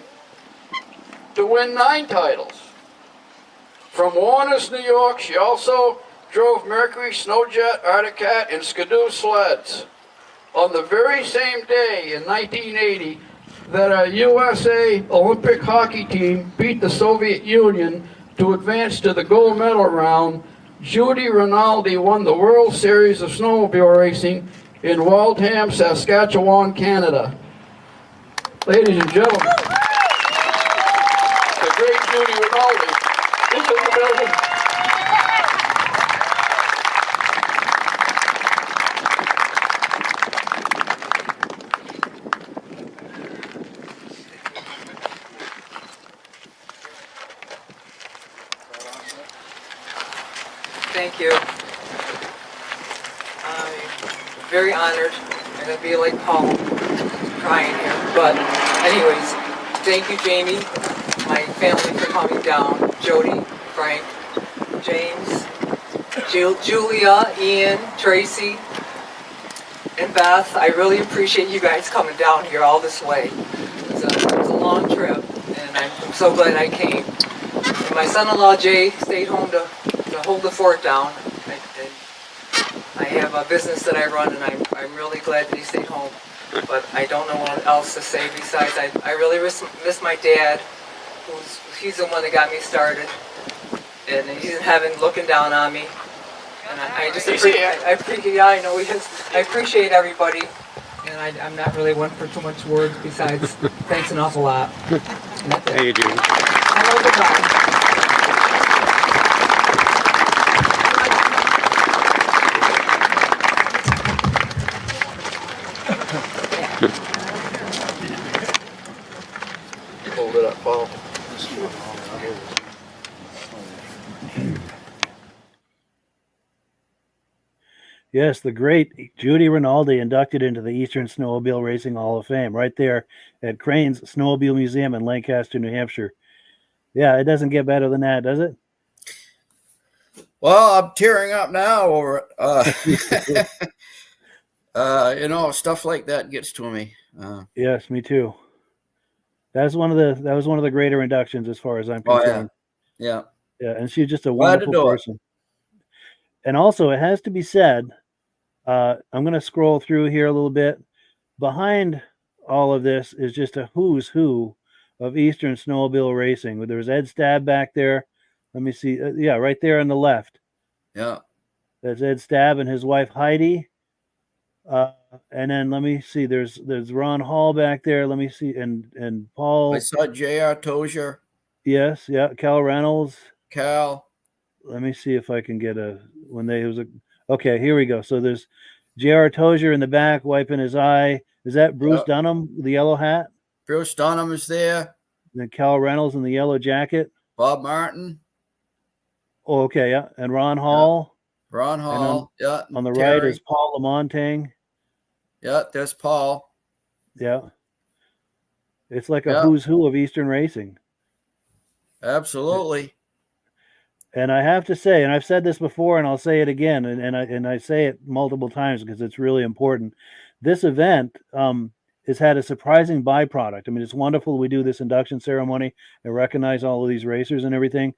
to win 9 titles. From Warner's, New York, she also drove Mercury, Snowjet, Arctic Cat, and Skidoo sleds. On the very same day in 1980 that a USA Olympic hockey team beat the Soviet Union to advance to the gold medal round, Judy Rinaldi won the World Series of Snowmobile Racing in Waltham, Saskatchewan, Canada. Ladies and gentlemen, the great Judy Rinaldi is in the building. Thank you. I'm very honored. I'm going to be like Paul, crying here. But anyways, thank you, Jamie, my family for coming down. Jody, Frank, James, Julia, Ian, Tracy, and Beth. I really appreciate you guys coming down here all this way. It was a long trip, and I'm so glad I came. And my son-in-law, Jay, stayed home to hold the fort down. I have a business that I run, and I'm really glad that he stayed home. But I don't know what else to say besides I really miss my dad, he's the one that got me started, and he's in heaven looking down on me. And I just appreciate, yeah, I know he is. I appreciate everybody, and I'm not really one for too much words besides thanks an awful lot. How you doing? Hello, goodbye. Hold it up, Paul. Yes, the great Judy Rinaldi inducted into the Eastern Snowmobile Racing Hall of Fame right there at Crane's Snowmobile Museum in Lancaster, New Hampshire. Yeah, it doesn't get better than that, does it? Well, I'm tearing up now over stuff like that gets to me. Yes, me too. That was one of the greater inductions as far as I'm Oh concerned. yeah. Yeah, and she's just a Glad to wonderful do it. person. And also, it has to be said, I'm going to scroll through here a little bit. Behind all of this is just a who's who of Eastern snowmobile racing. There's Ed Stab back there. Let me see. Yeah, right there on the left. Yeah. That's Ed Stab and his wife Heidi. And then let me see. There's Ron Hall back there. Let me see. And Paul. I saw J.R. Tozier. Yes, yeah. Cal Reynolds. Cal. Let me see if I can get okay, here we go. So there's J.R. Tozier in the back wiping his eye. Is that Bruce Dunham, the yellow hat? Bruce Dunham is there. And then Cal Reynolds in the yellow jacket. Bob Martin. Oh, okay, yeah. And Ron Hall. Yeah. Ron Hall. On the right is Paul Lamontagne. Yeah, there's Paul. Yeah. It's like a who's who of Eastern racing. Absolutely. And I have to say, and I've said this before, and I'll say it again, and I say it multiple times because it's really important. This event has had a surprising byproduct. I mean, it's wonderful we do this induction ceremony and recognize all of these racers and everything,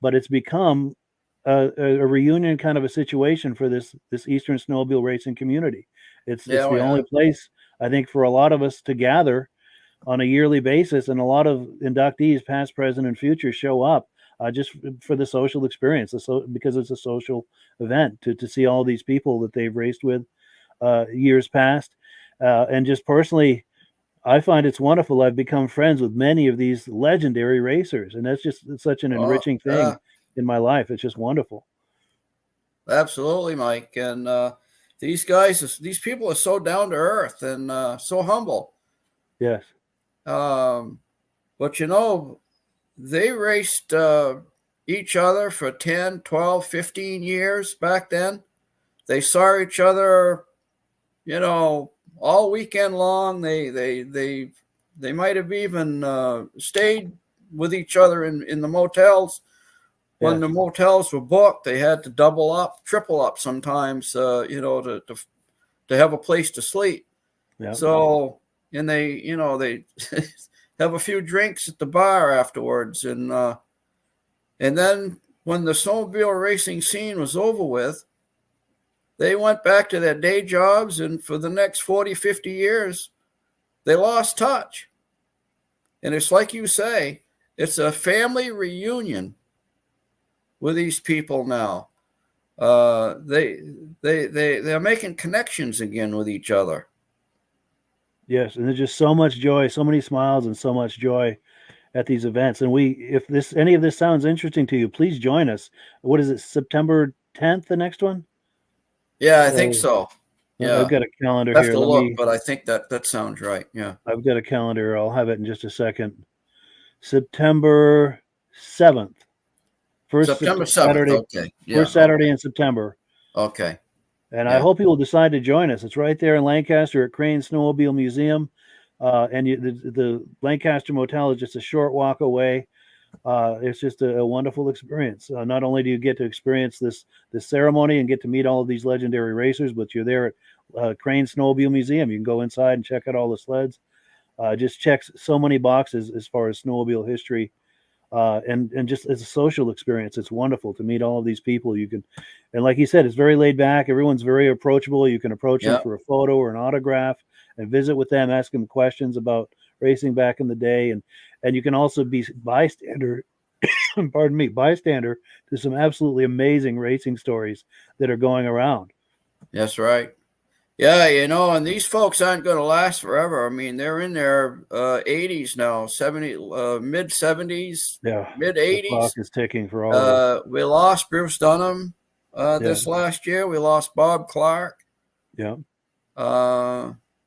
but it's become a reunion kind of a situation for this Eastern snowmobile racing community. It's the only place, I think, for a lot of us to gather on a yearly basis, and a lot of inductees, past, present, and future, show up just for the social experience, because it's a social event to see all these people that they've raced with years past. And just personally, I find it's wonderful. I've become friends with many of these legendary racers, and that's just such an enriching thing in my life. It's just wonderful. Absolutely, Mike. And these people are so down to earth and so humble. Yes. But they raced each other for 10, 12, 15 years back then. They saw each other, all weekend long. They might have even stayed with each other in the motels. When the motels were booked, they had to double up, triple up sometimes, to have a place to sleep. Yeah. So, and they have a few drinks at the bar afterwards. And then when the snowmobile racing scene was over with, they went back to their day jobs. And for the next 40, 50 years, they lost touch. And it's like you say, it's a family reunion with these people now. They're making connections again with each other. Yes, and there's just so much joy, so many smiles, and so much joy at these events. And if any of this sounds interesting to you, please join us. What is it, September 10th, the next one? Yeah, I think so. Yeah, I've got a calendar I have here. to look, but I think that sounds right. Yeah, I've got a calendar. I'll have it in just a second. September 7th. September 7th. Saturday, Okay. Yeah. First Saturday in September. Okay. And I hope you will decide to join us. It's right there in Lancaster at Crane Snowmobile Museum. And the Lancaster Motel is just a short walk away. It's just a wonderful experience. Not only do you get to experience this ceremony and get to meet all of these legendary racers, but you're there at Crane Snowmobile Museum. You can go inside and check out all the sleds. Just checks so many boxes as far as snowmobile history. And just as a social experience, it's wonderful to meet all of these people. And like you said, it's very laid back. Everyone's very approachable. You can approach them for a photo or an autograph and visit with them, ask them questions about racing back in the day. And you can also be bystander, bystander to some absolutely amazing racing stories that are going around. That's right. Yeah, and these folks aren't going to last forever. I mean, they're in their 80s now, mid 70s, mid 80s. The clock is ticking for all of us. We lost Bruce Dunham this last year. We lost Bob Clark. Yeah.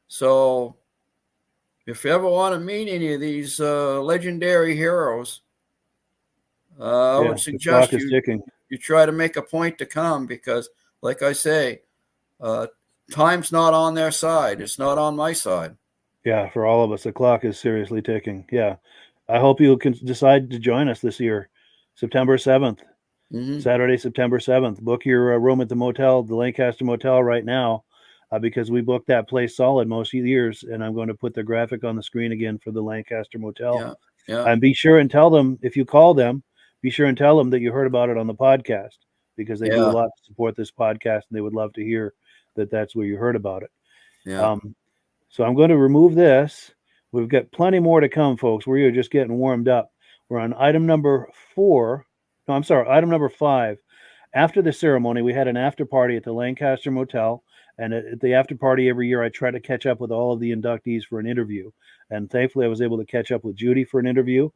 So if you ever want to meet any of these legendary heroes, I would suggest you try to make a point to come because, like I say, time's not on their side. It's not on my side. Yeah, for all of us, the clock is seriously ticking. Yeah. I hope you can decide to join us this year, September 7th, Saturday, September 7th. Book your room at the motel, the Lancaster Motel right now, because we booked that place solid most years, and I'm going to put the graphic on the screen again for the Lancaster Motel. Yeah, yeah. And be sure and tell them, if you call them, be sure and tell them that you heard about it on the podcast, because they do a lot to support this podcast, and they would love to hear that that's where you heard about it. Yeah. So I'm going to remove this. We've got plenty more to come, folks. We're just getting warmed up. We're on item number 4. No, I'm sorry, item number 5. After the ceremony, we had an after party at the Lancaster Motel. And at the after party every year, I try to catch up with all of the inductees for an interview. And thankfully, I was able to catch up with Judy for an interview.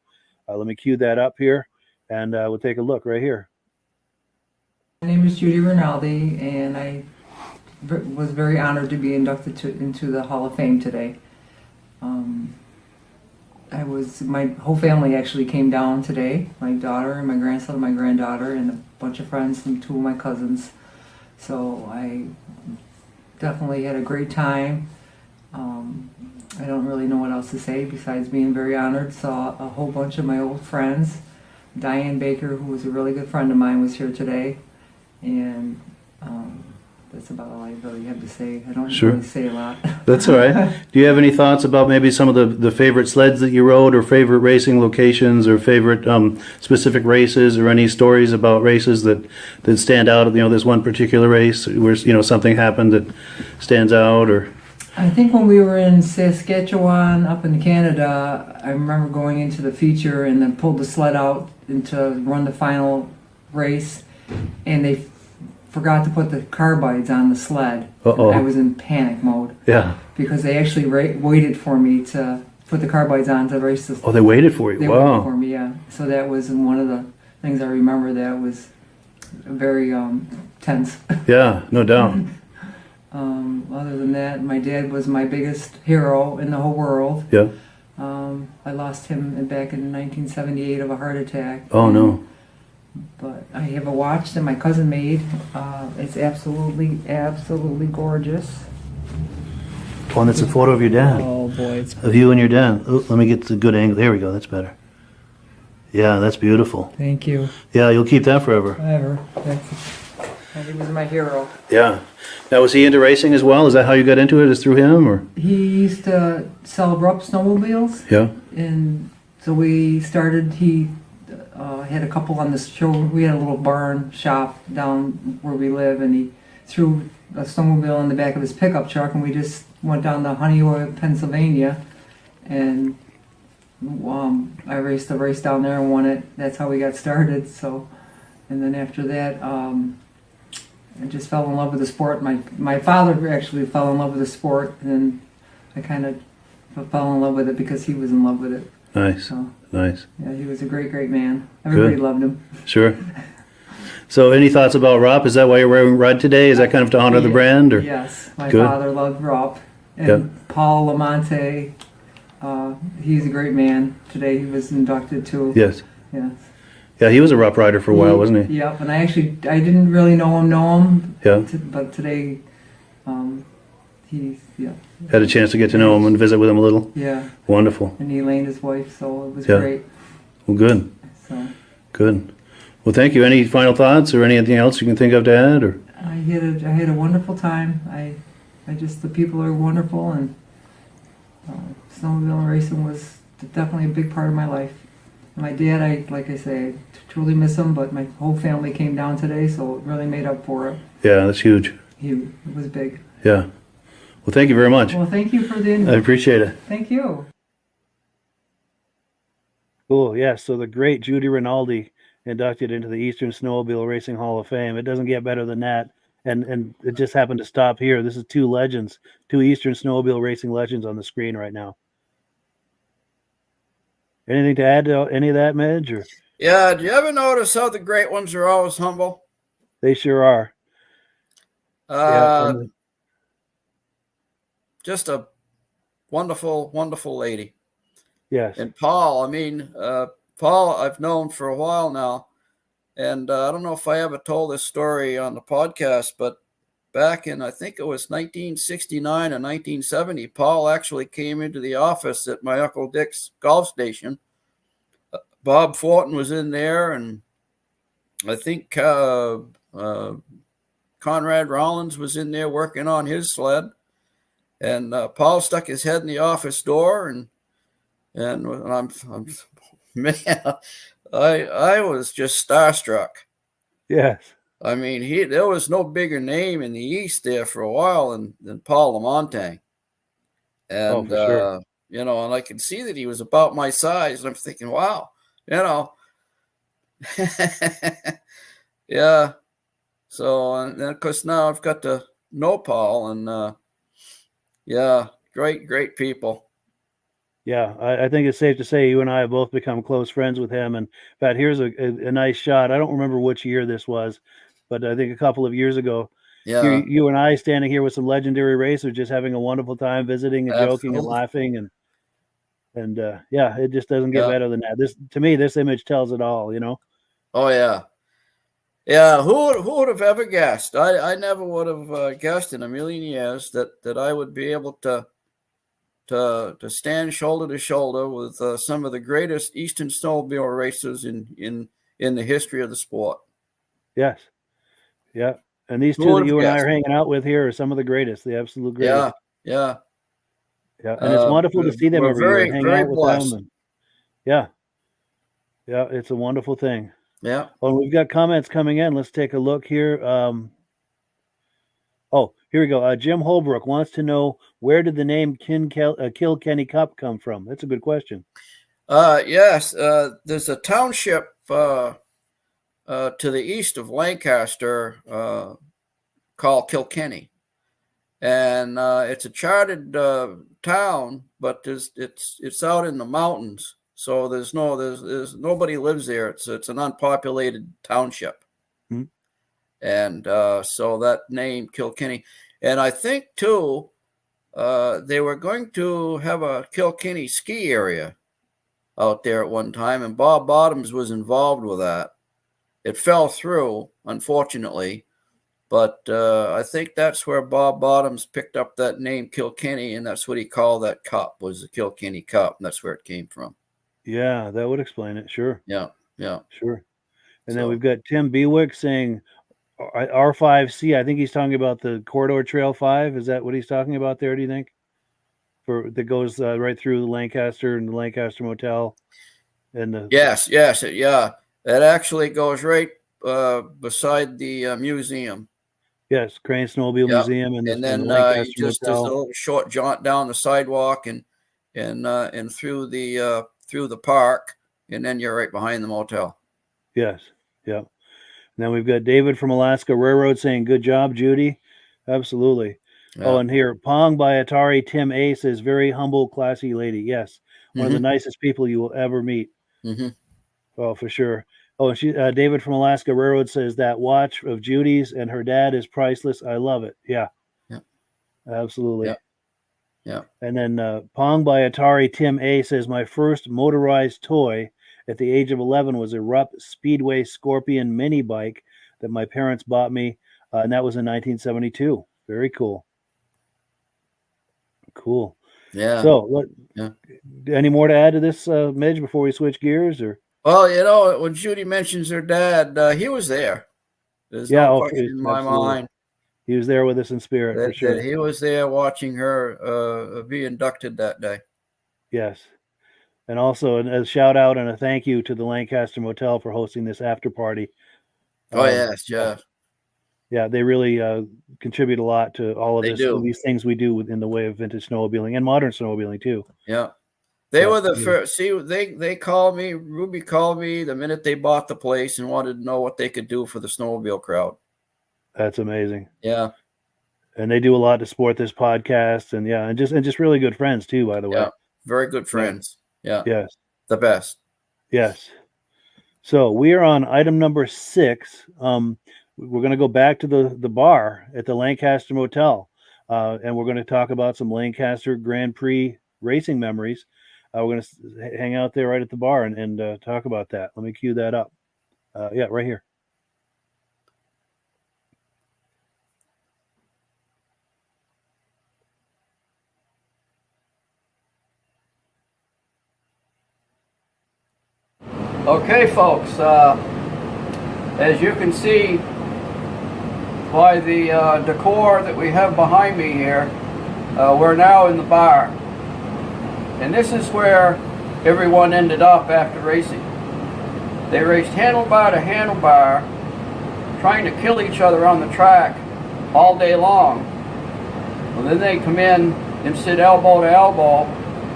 Let me cue that up here, and we'll take a look right here. My name is Judy Rinaldi, and I was very honored to be inducted into the Hall of Fame today. My whole family actually came down today. My daughter and my grandson and my granddaughter and a bunch of friends and 2 of my cousins. So I definitely had a great time. I don't really know what else to say besides being very honored. Saw a whole bunch of my old friends. Diane Baker, who was a really good friend of mine, was here today. And that's about all I really have to say. I don't really say a lot. That's all right. Do you have any thoughts about maybe some of the favorite sleds that you rode, or favorite racing locations, or favorite specific races, or any stories about races that stand out? There's one particular race where something happened that stands out, or... I think when we were in Saskatchewan up in Canada, I remember going into the feature and then pulled the sled out to run the final race, and they forgot to put the carbides on the sled. I was in panic mode. Yeah. Because they actually waited for me to put the carbides on to race the sled. Oh, they waited for you? They waited for me, yeah. So that was one of the things I remember that was very tense. Yeah, no doubt. Other than that, my dad was my biggest hero in the whole world. Yeah. I lost him back in 1978 of a heart attack. Oh, no. But I have a watch that my cousin made. It's absolutely, absolutely gorgeous. Oh, and it's a photo of your dad. Oh, boy. It's of you and your dad. Oh, let me get the good angle. There we go. That's better. Yeah, that's beautiful. Thank you. Yeah, you'll keep that forever. Forever. He was my hero. Yeah. Now, was he into racing as well? Is that how you got into it? Is through him, or? He used to sell Rupp snowmobiles. Yeah. And so we started, he had a couple on the show. We had a little barn shop down where we live, and he threw a snowmobile in the back of his pickup truck, and we just went down to Honeoye, Pennsylvania, and I raced the race down there and won it. That's how we got started. So, and then after that, I just fell in love with the sport. My father actually fell in love with the sport, and I kind of fell in love with it because he was in love with it. Nice. So, nice. Yeah, he was a great, great man. Everybody loved him. Sure. So any thoughts about Rupp? Is that why you're wearing red today? Is that kind of to honor the brand? Or? Yes. My father loved Rupp. And Paul Lamonte, he's a great man. Today he was inducted too. Yes. Yes. Yeah, he was a Rupp rider for a while, wasn't he? Yep, and I didn't really know him. Yeah. But today, he had a chance to get to know him and visit with him a little. Yeah. Wonderful. And Elaine, his wife, so it was great. Well, good. So. Good. Well, thank you. Any final thoughts or anything else you can think of to add? Or I had a wonderful time. The people are wonderful, and snowmobile and racing was definitely a big part of my life. My dad, like I say, I truly miss him, but my whole family came down today, so it really made up for it. Yeah, that's huge. It was big. Yeah. Well, thank you very much. Well, thank you for the invite. I appreciate it. Thank you. Cool. Yeah, so the great Judy Rinaldi inducted into the Eastern Snowmobile Racing Hall of Fame. It doesn't get better than that. And it just happened to stop here. This is two legends, two Eastern Snowmobile Racing legends on the screen right now. Anything to add to any of that, Midge? Or? Yeah, do you ever notice how the great ones are always humble? They sure are. Just a wonderful, wonderful lady. Yes. And Paul, Paul I've known for a while now. And I don't know if I ever told this story on the podcast, but back in, I think it was 1969 or 1970, Paul actually came into the office at my Uncle Dick's golf station. Bob Fortin was in there, and I think Conrad Rollins was in there working on his sled. And Paul stuck his head in the office door, and I'm man, I was just starstruck. Yes. I mean, there was no bigger name in the East there for a while than Paul LaMontagne. And, for sure. and I could see that he was about my size. And I'm thinking, wow, yeah. So, and then, of course, now I've got to know Paul, and, yeah, great people. Yeah, I think it's safe to say you and I have both become close friends with him. And in fact, here's a nice shot. I don't remember which year this was, but I think a couple of years ago. Yeah. Here, you and I standing here with some legendary racers, just having a wonderful time visiting and joking and laughing, and yeah, it just doesn't get better than that. To me, this image tells it all. Oh yeah, yeah. Who would have ever guessed? I never would have guessed in a million years that I would be able to stand shoulder to shoulder with some of the greatest Eastern snowmobile racers in the history of the sport. Yes. Yeah. And these two that you and I are hanging out with here are some of the greatest, the absolute greatest. Yeah. Yeah. And it's wonderful to see them every year and hang out with them. And, yeah. Yeah. It's a wonderful thing. Yeah. Well, we've got comments coming in. Let's take a look here. Here we go. Jim Holbrook wants to know, where did the name Kilkenny Cup come from? That's a good question. Yes. There's a township to the east of Lancaster called Kilkenny, and it's a charted town, but it's out in the mountains, so there's nobody lives there. It's an unpopulated township. Mm-hmm. And so that name Kilkenny, and I think too they were going to have a Kilkenny ski area out there at one time, and Bob Bottoms was involved with that. It fell through, unfortunately, but I think that's where Bob Bottoms picked up that name Kilkenny, and that's what he called that cup, was the Kilkenny Cup, and that's where it came from. Yeah, that would explain it. Sure. Yeah. Sure. And then we've got Tim Bewick saying R5C. I think he's talking about the Corridor Trail 5. Is that what he's talking about there, do you think? That goes right through Lancaster and the Lancaster Motel. And Yes. Yeah. That actually goes right beside the museum. Yes, Crane Snowmobile Museum, and then the Lancaster there's a little short jaunt down the sidewalk and through the park, and then you're right behind the motel. Yes, yeah. And then we've got David from Alaska Railroad saying, "Good job, Judy." Absolutely. Yeah. Oh, and here, Pong by Atari Tim A says, "Very humble, classy lady." Yes, one of the nicest people you will ever meet. Mm-hmm. Oh, for sure. Oh, and David from Alaska Railroad says that watch of Judy's and her dad is priceless. I love it. Yeah. Absolutely. Yeah. And then Pong by Atari Tim A says, my first motorized toy at the age of 11 was a Rupp Speedway Scorpion mini bike that my parents bought me, and that was in 1972. Very cool. Cool. Yeah. So, any more to add to this, Midge, before we switch gears, or? Well, when Judy mentions her dad, he was there. There's no question in my mind. He was there with us in spirit, for sure. He was there watching her be inducted that day. Yes. And also a shout out and a thank you to the Lancaster Motel for hosting this after party. Yes. Yeah, they really contribute a lot to all of these things we do in the way of vintage snowmobiling and modern snowmobiling too. Yeah. They were the first. See, they called me. Ruby called me the minute they bought the place and wanted to know what they could do for the snowmobile crowd. That's amazing. Yeah, and they do a lot to support this podcast, and just really good friends too. By the way, very good friends. Yeah. Yes, the best. Yes. So we are on item number 6. We're going to go back to the bar at the Lancaster Motel, and we're going to talk about some Lancaster Grand Prix racing memories. We're going to hang out there right at the bar and talk about that. Let me cue that up. Right here. Okay, folks, as you can see by the decor that we have behind me here, we're now in the bar. And this is where everyone ended up after racing. They raced handlebar to handlebar, trying to kill each other on the track all day long. And then they come in and sit elbow to elbow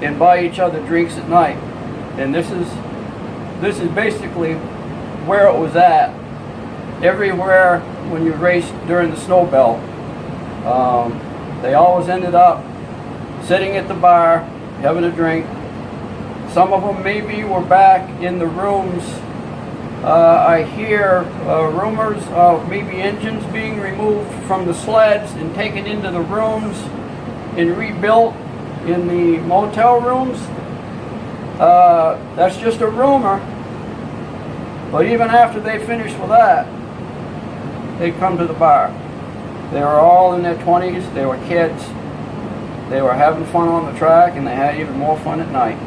and buy each other drinks at night. And this is basically where it was at. Everywhere when you raced during the snow belt, they always ended up sitting at the bar, having a drink. Some of them maybe were back in the rooms. I hear rumors of maybe engines being removed from the sleds and taken into the rooms and rebuilt in the motel rooms. That's just a rumor. But even after they finished with that, they'd come to the bar. They were all in their 20s, they were kids, they were having fun on the track, and they had even more fun at night.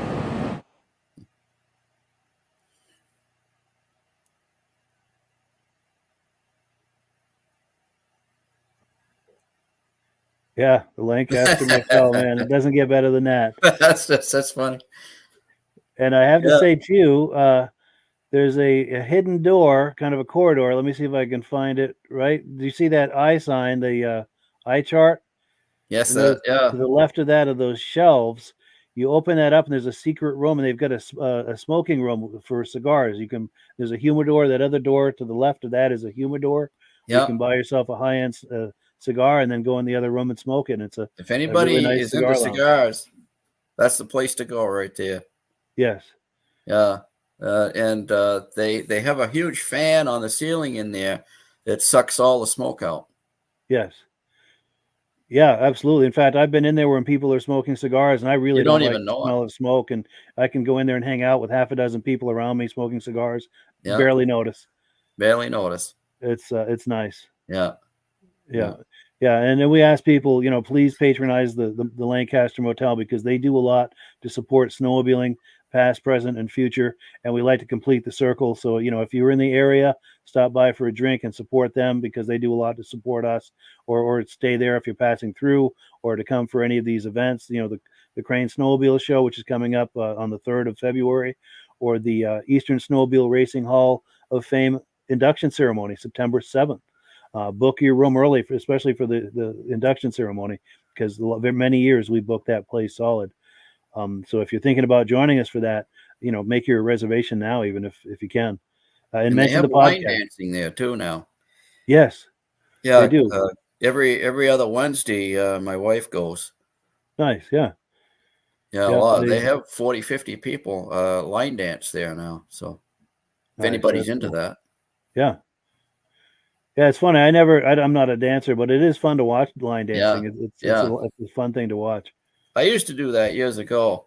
Yeah, the Lancaster Motel, man, it doesn't get better than that. That's funny. And I have to say too, there's a hidden door, kind of a corridor. Let me see if I can find it. Right? Do you see that eye sign, the eye chart? Yes, To yeah. the left of that, of those shelves, you open that up, and there's a secret room, and they've got a smoking room for cigars. There's a humidor. That other door to the left of that is a humidor. Yeah. You can buy yourself a high-end cigar and then go in the other room and smoke it. And it's if anybody really nice is into cigars, that's the place to go right there. Yes. Yeah. And they have a huge fan on the ceiling in there that sucks all the smoke out. Yes. Yeah, absolutely. In fact, I've been in there when people are smoking cigars, and I really You don't like even the know smell of smoke. And I can go in there and hang out with half a dozen people around me smoking cigars. Yeah. Barely notice. Barely notice. It's nice. Yeah. Yeah. And then we ask people, please patronize the Lancaster Motel, because they do a lot to support snowmobiling, past, present, and future. And we like to complete the circle. So, if you're in the area, stop by for a drink and support them, because they do a lot to support us, or stay there if you're passing through, or to come for any of these events, the Crane Snowmobile Show, which is coming up on the 3rd of February, or the Eastern Snowmobile Racing Hall of Fame induction ceremony, September 7th. Book your room early, especially for the induction ceremony, because many years we booked that place solid. So if you're thinking about joining us for that, make your reservation now, even if you can. And mention the podcast. Line dancing there too now. Yes. Yeah, they do. Every other Wednesday, my wife goes. Nice. Yeah. Yeah, a lot. They have 40, 50 people line dance there now. So if anybody's into that. Yeah. Yeah, it's funny. I'm not a dancer, but it is fun to watch line dancing. Yeah. It's a fun thing to watch. I used to do that years ago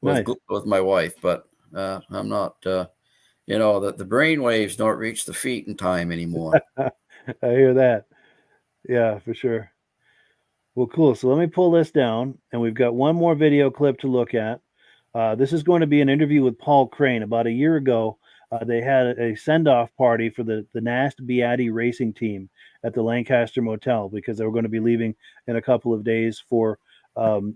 with my wife, but I'm not, the brain waves don't reach the feet in time anymore. I hear that. Yeah, for sure. Well, cool. So let me pull this down, and we've got one more video clip to look at. This is going to be an interview with Paul Crane. About a year ago, they had a send-off party for the Nast Beatty racing team at the Lancaster Motel, because they were going to be leaving in a couple of days for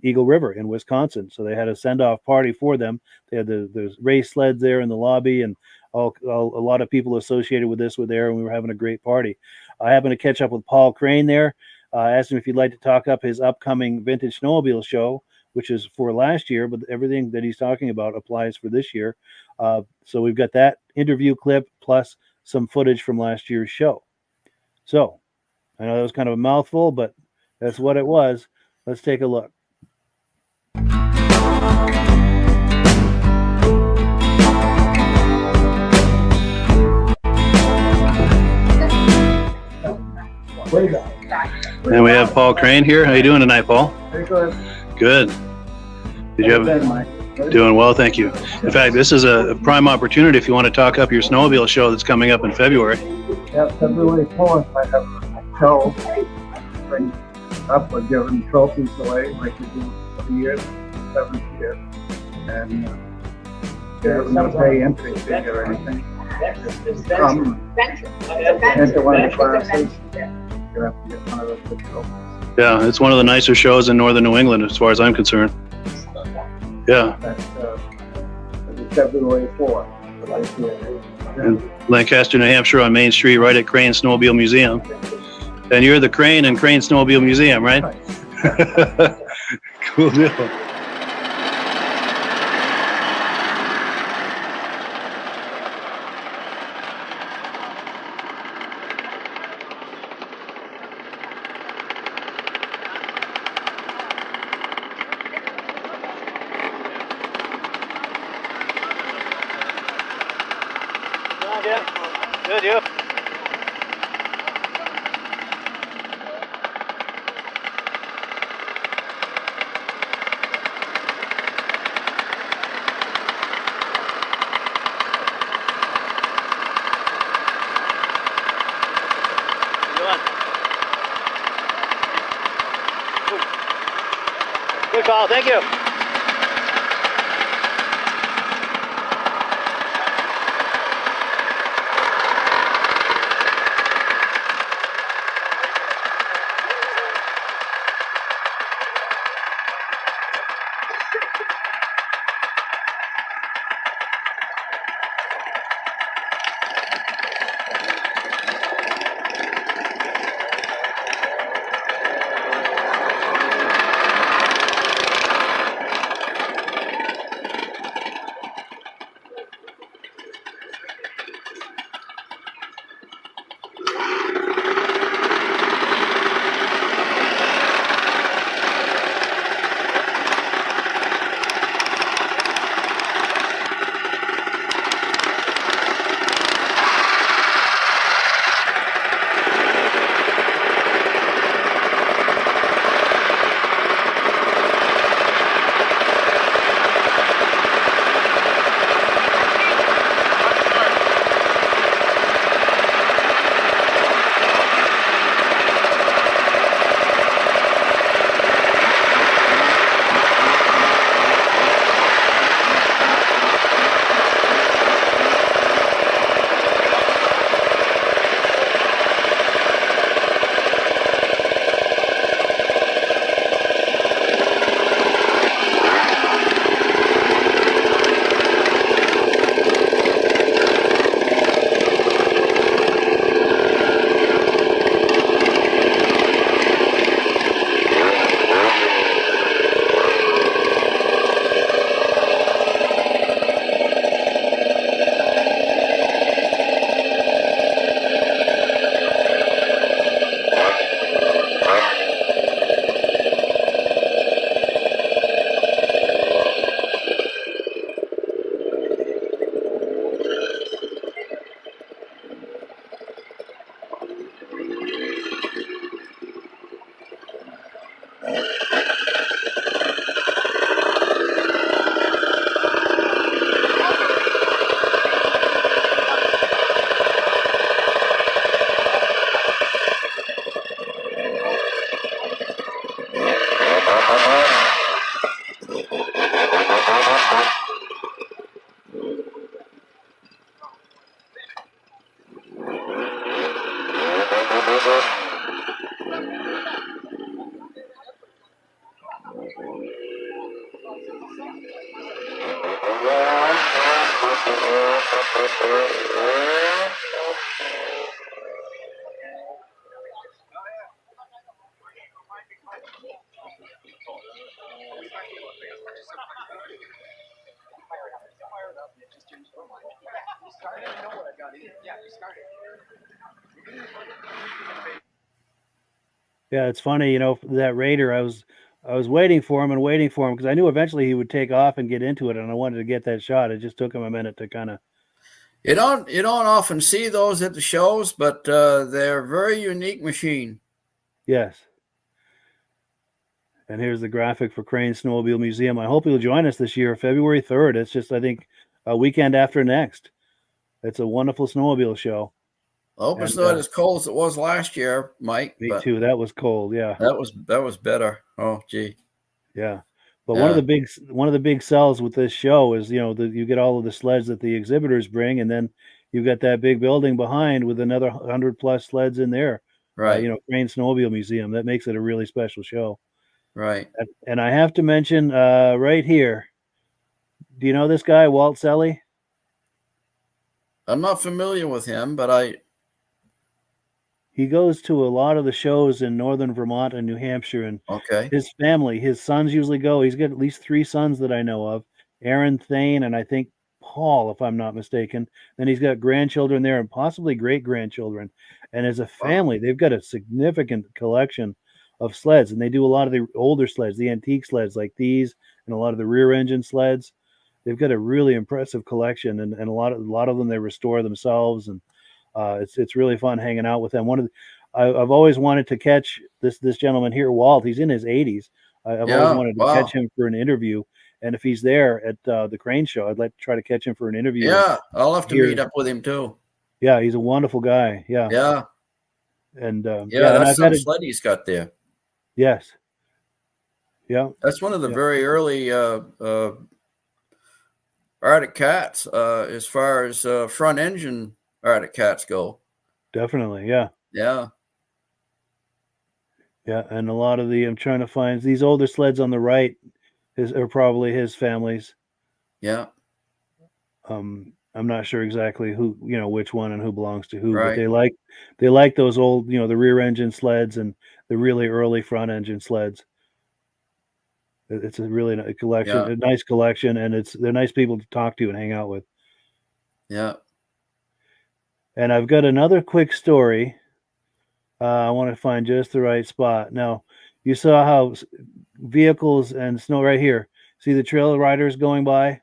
Eagle River in Wisconsin. So they had a send-off party for them. They had the race sleds there in the lobby, and a lot of people associated with this were there, and we were having a great party. I happened to catch up with Paul Crane there. Asked him if he'd like to talk up his upcoming Vintage Snowmobile Show, which is for last year, but everything that he's talking about applies for this year. So we've got that interview clip plus some footage from last year's show. So I know that was kind of a mouthful, but that's what it was. Let's take a look. And we have Paul Crane here. How you doing tonight, Paul? Very good. Good. Did you have doing well? Thank you. In fact, this is a prime opportunity if you want to talk up your snowmobile show that's coming up in February. Yeah, February 4th, I have a show. Bring up, we're giving trophies away like we do every year, 7th year. And You're not going to pay entry fee or anything. Come, enter one of the classes. You have to get one of those to go. Yeah, it's one of the nicer shows in northern New England, as far as I'm concerned. Yeah, That's February 4th. in Lancaster, New Hampshire, on Main Street, right at Crane Snowmobile Museum. And you're the Crane and Crane Snowmobile Museum, right? Cool deal. Good, you? Good call, thank you. Yeah, it's funny, that Raider, I was waiting for him and waiting for him because I knew eventually he would take off and get into it, and I wanted to get that shot. It just took him a minute to kind of. You don't often see those at the shows, but they're a very unique machine. Yes. And here's the graphic for Crane Snowmobile Museum. I hope you'll join us this year, February 3rd. It's just, I think, a weekend after next. It's a wonderful snowmobile show. I hope it's not as cold as it was last year, Mike. Me too. That was cold. Yeah. That was better. Oh, gee. Yeah. But Yeah. one of the big sells with this show is, you get all of the sleds that the exhibitors bring, and then you've got that big building behind with another 100 plus sleds in there. Right. Crane Snowmobile Museum. That makes it a really special show. Right. And I have to mention right here. Do you know this guy, Walt Selly? I'm not familiar with him, but He goes to a lot of the shows in northern Vermont and New Hampshire, and okay. his family, his sons usually go. He's got at least 3 sons that I know of, Aaron, Thane, and I think Paul, if I'm not mistaken. Then he's got grandchildren there and possibly great-grandchildren. And as a family, they've got a significant collection of sleds, and they do a lot of the older sleds, the antique sleds like these, and a lot of the rear-engine sleds. They've got a really impressive collection, and a lot of them they restore themselves, and it's really fun hanging out with them. I've always wanted to catch this gentleman here, Walt. He's in his 80s. I've always wanted to catch him for an interview, and if he's there at the Crane Show, I'd like to try to catch him for an interview. Yeah, I'll have to meet up with him too. Yeah, he's a wonderful guy. Yeah. Yeah. And that's some sled he's got there. Yes. Yeah. That's one of the very early Arctic Cats as far as front engine Arctic Cats go. Definitely. Yeah. Yeah. Yeah. And a lot of I'm trying to find these older sleds on the right are probably his family's. Yeah. I'm not sure exactly who, which one and who belongs to who, right. but they like those old, the rear engine sleds and the really early front engine sleds. It's a really nice collection, a nice collection, and they're nice people to talk to and hang out with. Yeah. And I've got another quick story. I want to find just the right spot. Now, you saw how vehicles and snow right here. See the trail riders going by?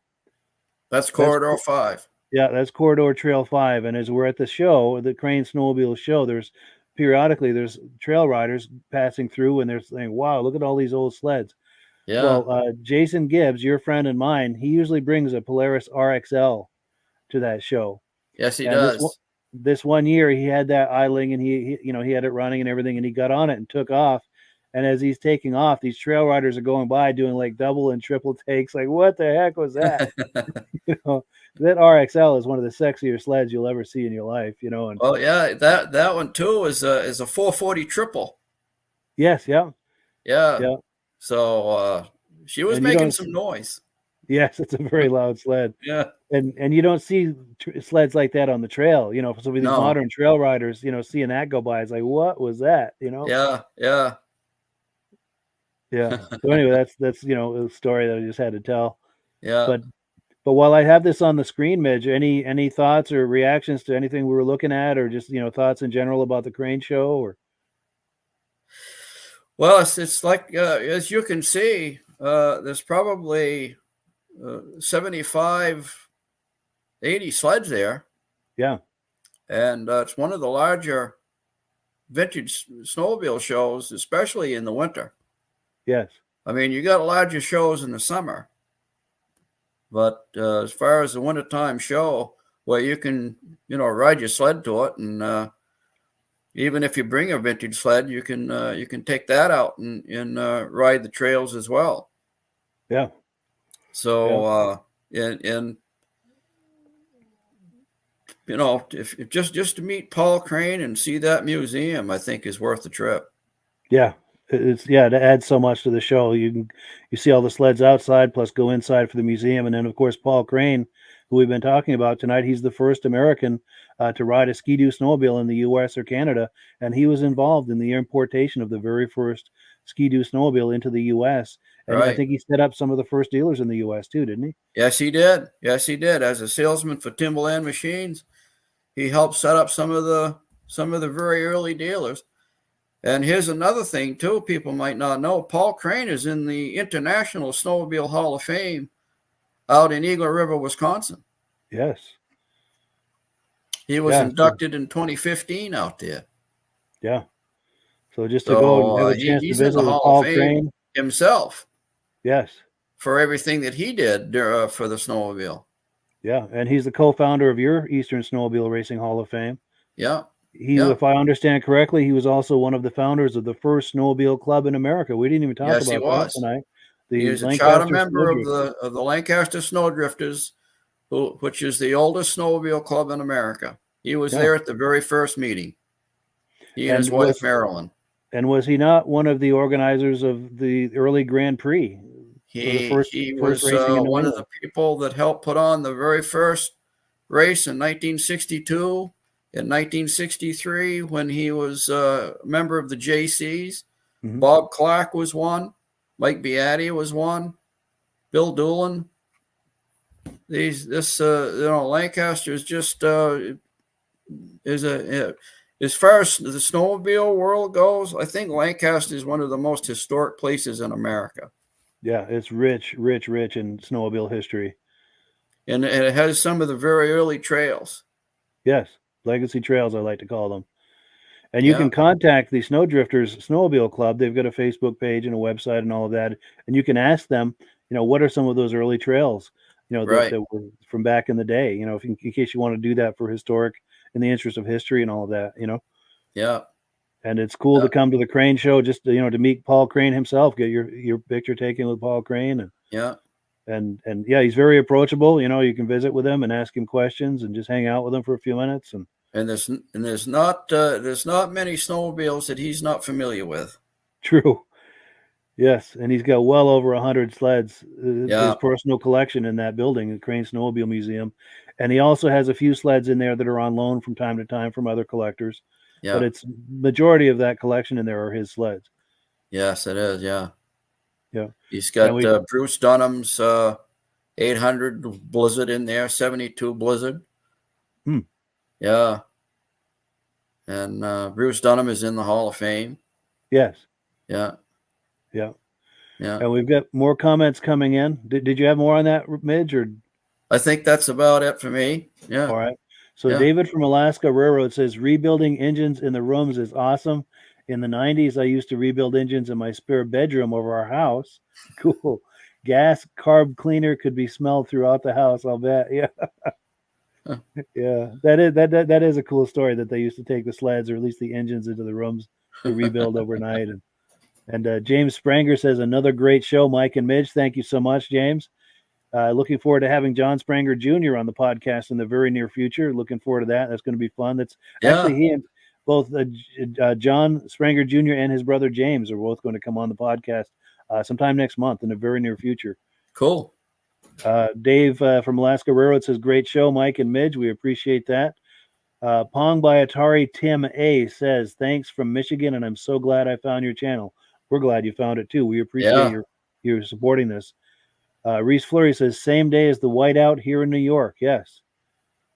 That's Corridor 5. Yeah, that's Corridor Trail 5. And as we're at the show, the Crane Snowmobile show, there's trail riders passing through, and they're saying, wow, look at all these old sleds. Yeah. Well, Jason Gibbs, your friend and mine, he usually brings a Polaris RXL to that show. Yes, he does. This one year he had that idling, and he had it running and everything, and he got on it and took off. And as he's taking off, these trail riders are going by doing like double and triple takes. Like, what the heck was that? That RXL is one of the sexier sleds you'll ever see in your life. And yeah, that one too is a 440 triple. Yes, yeah. So she was making some noise. Yes, it's a very loud sled. Yeah. And you don't see sleds like that on the trail, so with these modern trail riders, seeing that go by, it's like, what was that? Yeah. So anyway, that's a story that I just had to tell. Yeah. But while I have this on the screen, Midge, any thoughts or reactions to anything we were looking at, or just thoughts in general about the Crane Show? Or well, it's like as you can see, there's probably 75, 80 sleds there. Yeah. And it's one of the larger vintage snowmobile shows, especially in the winter. Yes. I mean, you got larger shows in the summer, but as far as the wintertime show, where you can, ride your sled to it, and even if you bring a vintage sled, you can take that out and ride the trails as well. Yeah. So and if just to meet Paul Crane and see that museum, I think is worth the trip. Yeah. It adds so much to the show. You see all the sleds outside, plus go inside for the museum, and then of course Paul Crane, who we've been talking about tonight. He's the first American to ride a Ski-Doo snowmobile in the U.S. or Canada, and he was involved in the importation of the very first Ski-Doo snowmobile into the U.S. And I think he set up some of the first dealers in the U.S. too, didn't he? Yes, he did. As a salesman for Timberland machines, he helped set up some of the very early dealers. And here's another thing, too, people might not know. Paul Crane is in the International Snowmobile Hall of Fame out in Eagle River, Wisconsin. Yes. He was inducted in 2015 out there. Yeah. So just to go and have a chance to visit with Paul Crane himself. Yes. For everything that he did for the snowmobile. Yeah. And he's the co-founder of your Eastern Snowmobile Racing Hall of Fame. Yeah. If I understand correctly, he was also one of the founders of the first snowmobile club in America. We didn't even talk about that tonight. He The is a charter Lancaster member of Snowdrifters. the Lancaster Snowdrifters, which is the oldest snowmobile club in America. He was Yeah. there at the very first meeting. He and his wife Marilyn. And was he not one of the organizers of the early Grand Prix? He first was racing in New one of England? the people that helped put on the very first race in 1962. In 1963, when he was a member of the JCs, Mhm. Bob Clark was one, Mike Beatty was one, Bill Doolin. Lancaster is just as far as the snowmobile world goes, I think Lancaster is one of the most historic places in America. Yeah, it's rich in snowmobile history. And it has some of the very early trails. Yes, legacy trails, I like to call them. And you can contact the Snowdrifters Snowmobile Club. They've got a Facebook page and a website and all of that. And you can ask them, what are some of those early trails, Right. that were from back in the day, if in case you want to do that for historic, in the interest of history and all of that, Yeah. And it's cool to come to the Crane show just to meet Paul Crane himself, get your picture taken with Paul Crane. And yeah, he's very approachable. You can visit with him and ask him questions and just hang out with him for a few minutes. And there's not many snowmobiles that he's not familiar with. True. Yes, and he's got well over 100 sleds. His personal collection in that building, the Crane Snowmobile Museum, and he also has a few sleds in there that are on loan from time to time from other collectors. Yeah. But it's majority of that collection in there are his sleds. Yes, it is. Yeah. Yeah. He's got Bruce Dunham's 800 Blizzard in there, 72 Blizzard. Yeah. And Bruce Dunham is in the Hall of Fame. Yes. Yeah. Yeah. Yeah. And we've got more comments coming in. Did you have more on that, Midge? Or I think that's about it for me. Yeah. All right. So David from Alaska Railroad says rebuilding engines in the rooms is awesome. In the 90s, I used to rebuild engines in my spare bedroom over our house. Cool. Gas carb cleaner could be smelled throughout the house, I'll bet. Yeah. Yeah. That is a cool story that they used to take the sleds or at least the engines into the rooms to rebuild overnight. And James Spranger says another great show, Mike and Midge. Thank you so much, James. Looking forward to having John Spranger Jr. on the podcast in the very near future. Looking forward to that. That's going to be fun. That's actually he and both John Spranger Jr. and his brother James are both going to come on the podcast sometime next month in the very near future. Cool. Dave from Alaska Railroad says, great show, Mike and Midge. We appreciate that. Pong by Atari Tim A says, thanks from Michigan, and I'm so glad I found your channel. We're glad you found it too. We appreciate your supporting this. Reese Fleury says, same day as the whiteout here in New York. Yes.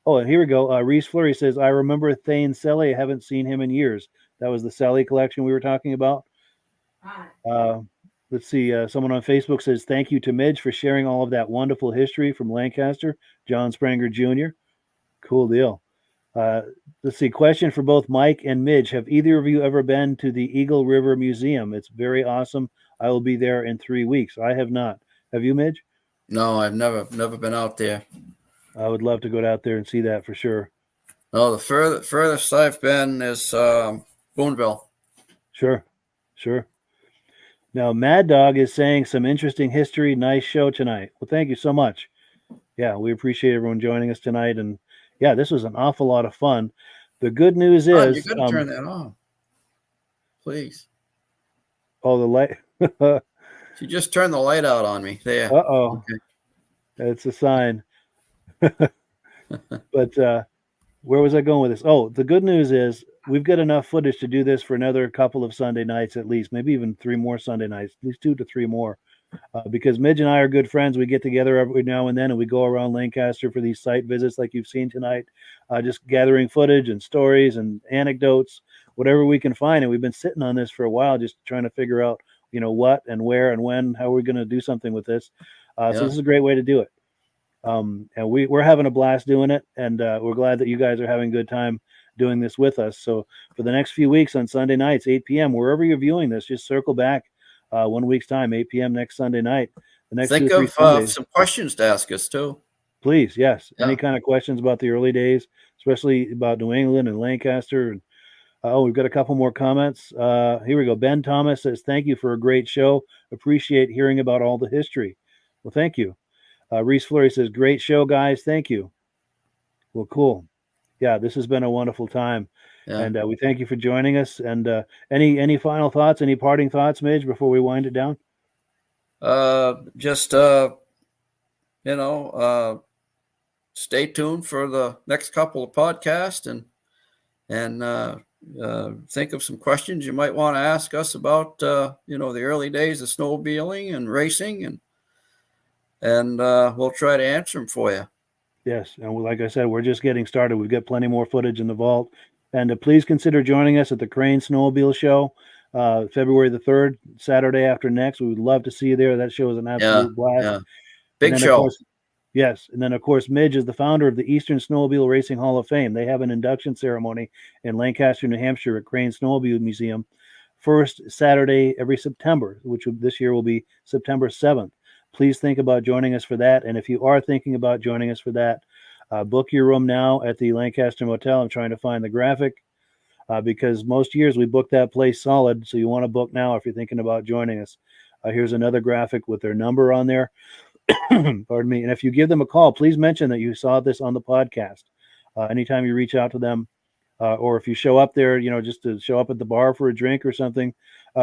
Oh, and here we go. Reese Fleury says, I remember Thane Selly. I haven't seen him in years. That was the Selly collection we were talking about. Let's see. Someone on Facebook says, thank you to Midge for sharing all of that wonderful history from Lancaster. John Spranger Jr. Cool deal. Let's see. Question for both Mike and Midge. Have either of you ever been to the Eagle River Museum? It's very awesome. I will be there in 3 weeks. I have not. Have you, Midge? No, I've never been out there. I would love to go out there and see that for sure. No, the furthest I've been is Boonville. Sure. Now, Mad Dog is saying some interesting history. Nice show tonight. Well, thank you so much. Yeah, we appreciate everyone joining us tonight. And yeah, this was an awful lot of fun. The good news is... You're going to turn that on. Please. Oh, the light... She just turned the light out on me. There. Uh-oh. Okay. That's a sign. But where was I going with this? Oh, the good news is we've got enough footage to do this for another couple of Sunday nights at least, maybe even 3 more Sunday nights, at least 2 to 3 more. Because Midge and I are good friends. We get together every now and then, and we go around Lancaster for these site visits like you've seen tonight, just gathering footage and stories and anecdotes, whatever we can find. And we've been sitting on this for a while, just trying to figure out, what and where and when, how we're going to do something with this. So this is a great way to do it. And we're having a blast doing it. And we're glad that you guys are having a good time doing this with us. So for the next few weeks on Sunday nights, 8 p.m., wherever you're viewing this, just circle back 1 week's time, 8 p.m. next Sunday night. The next Think 2 or 3 of Sundays, some questions to ask us too. Please, yes. Any kind of questions about the early days, especially about New England and Lancaster, and Oh, we've got a couple more comments. Here we go. Ben Thomas says, thank you for a great show. Appreciate hearing about all the history. Well, thank you. Reese Fleury says, great show, guys. Thank you. Well, cool. Yeah, this has been a wonderful time. Yeah. And we thank you for joining us. And any final thoughts, any parting thoughts, Midge, before we wind it down? Just, stay tuned for the next couple of podcasts and think of some questions you might want to ask us about, the early days of snowmobiling and racing, and we'll try to answer them for you. Yes, and like I said, we're just getting started. We've got plenty more footage in the vault. And please consider joining us at the Crane Snowmobile Show, February the 3rd, Saturday after next. We would love to see you there. That show is an absolute blast. Yeah. Big then, show. Of course, yes, and then, of course, Midge is the founder of the Eastern Snowmobile Racing Hall of Fame. They have an induction ceremony in Lancaster, New Hampshire at Crane Snowmobile Museum, first Saturday every September, which this year will be September 7th. Please think about joining us for that. And if you are thinking about joining us for that, book your room now at the Lancaster Motel. I'm trying to find the graphic because most years we book that place solid. So you want to book now if you're thinking about joining us. Here's another graphic with their number on there. Pardon me. And if you give them a call, please mention that you saw this on the podcast. Anytime you reach out to them, or if you show up there, just to show up at the bar for a drink or something,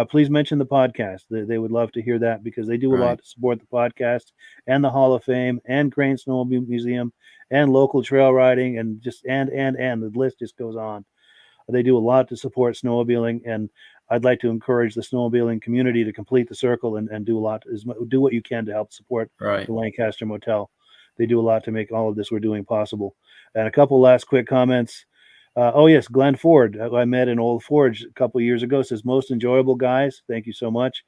please mention the podcast. They would love to hear that because they do a lot to support the podcast and the Hall of Fame and Crane Snowmobile Museum and local trail riding and just and the list just goes on. They do a lot to support snowmobiling, and I'd like to encourage the snowmobiling community to complete the circle and do what you can to help support the Lancaster Motel. They do a lot to make all of this we're doing possible. And a couple last quick comments. Oh, yes, Glenn Ford. I met in Old Forge a couple years ago. Says, most enjoyable guys. Thank you so much.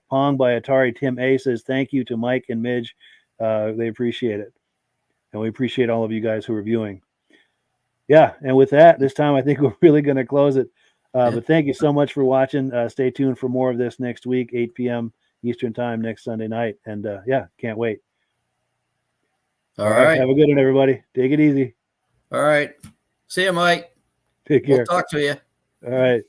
Pong by Atari Tim A says, thank you to Mike and Midge. They appreciate it. And we appreciate all of you guys who are viewing. Yeah, and with that, this time I think we're really going to close it. But thank you so much for watching. Stay tuned for more of this next week, 8 p.m. Eastern Time next Sunday night. And can't wait. All right. Have a good one, everybody. Take it easy. All right. See you, Mike. Take care. We'll talk to you. All right.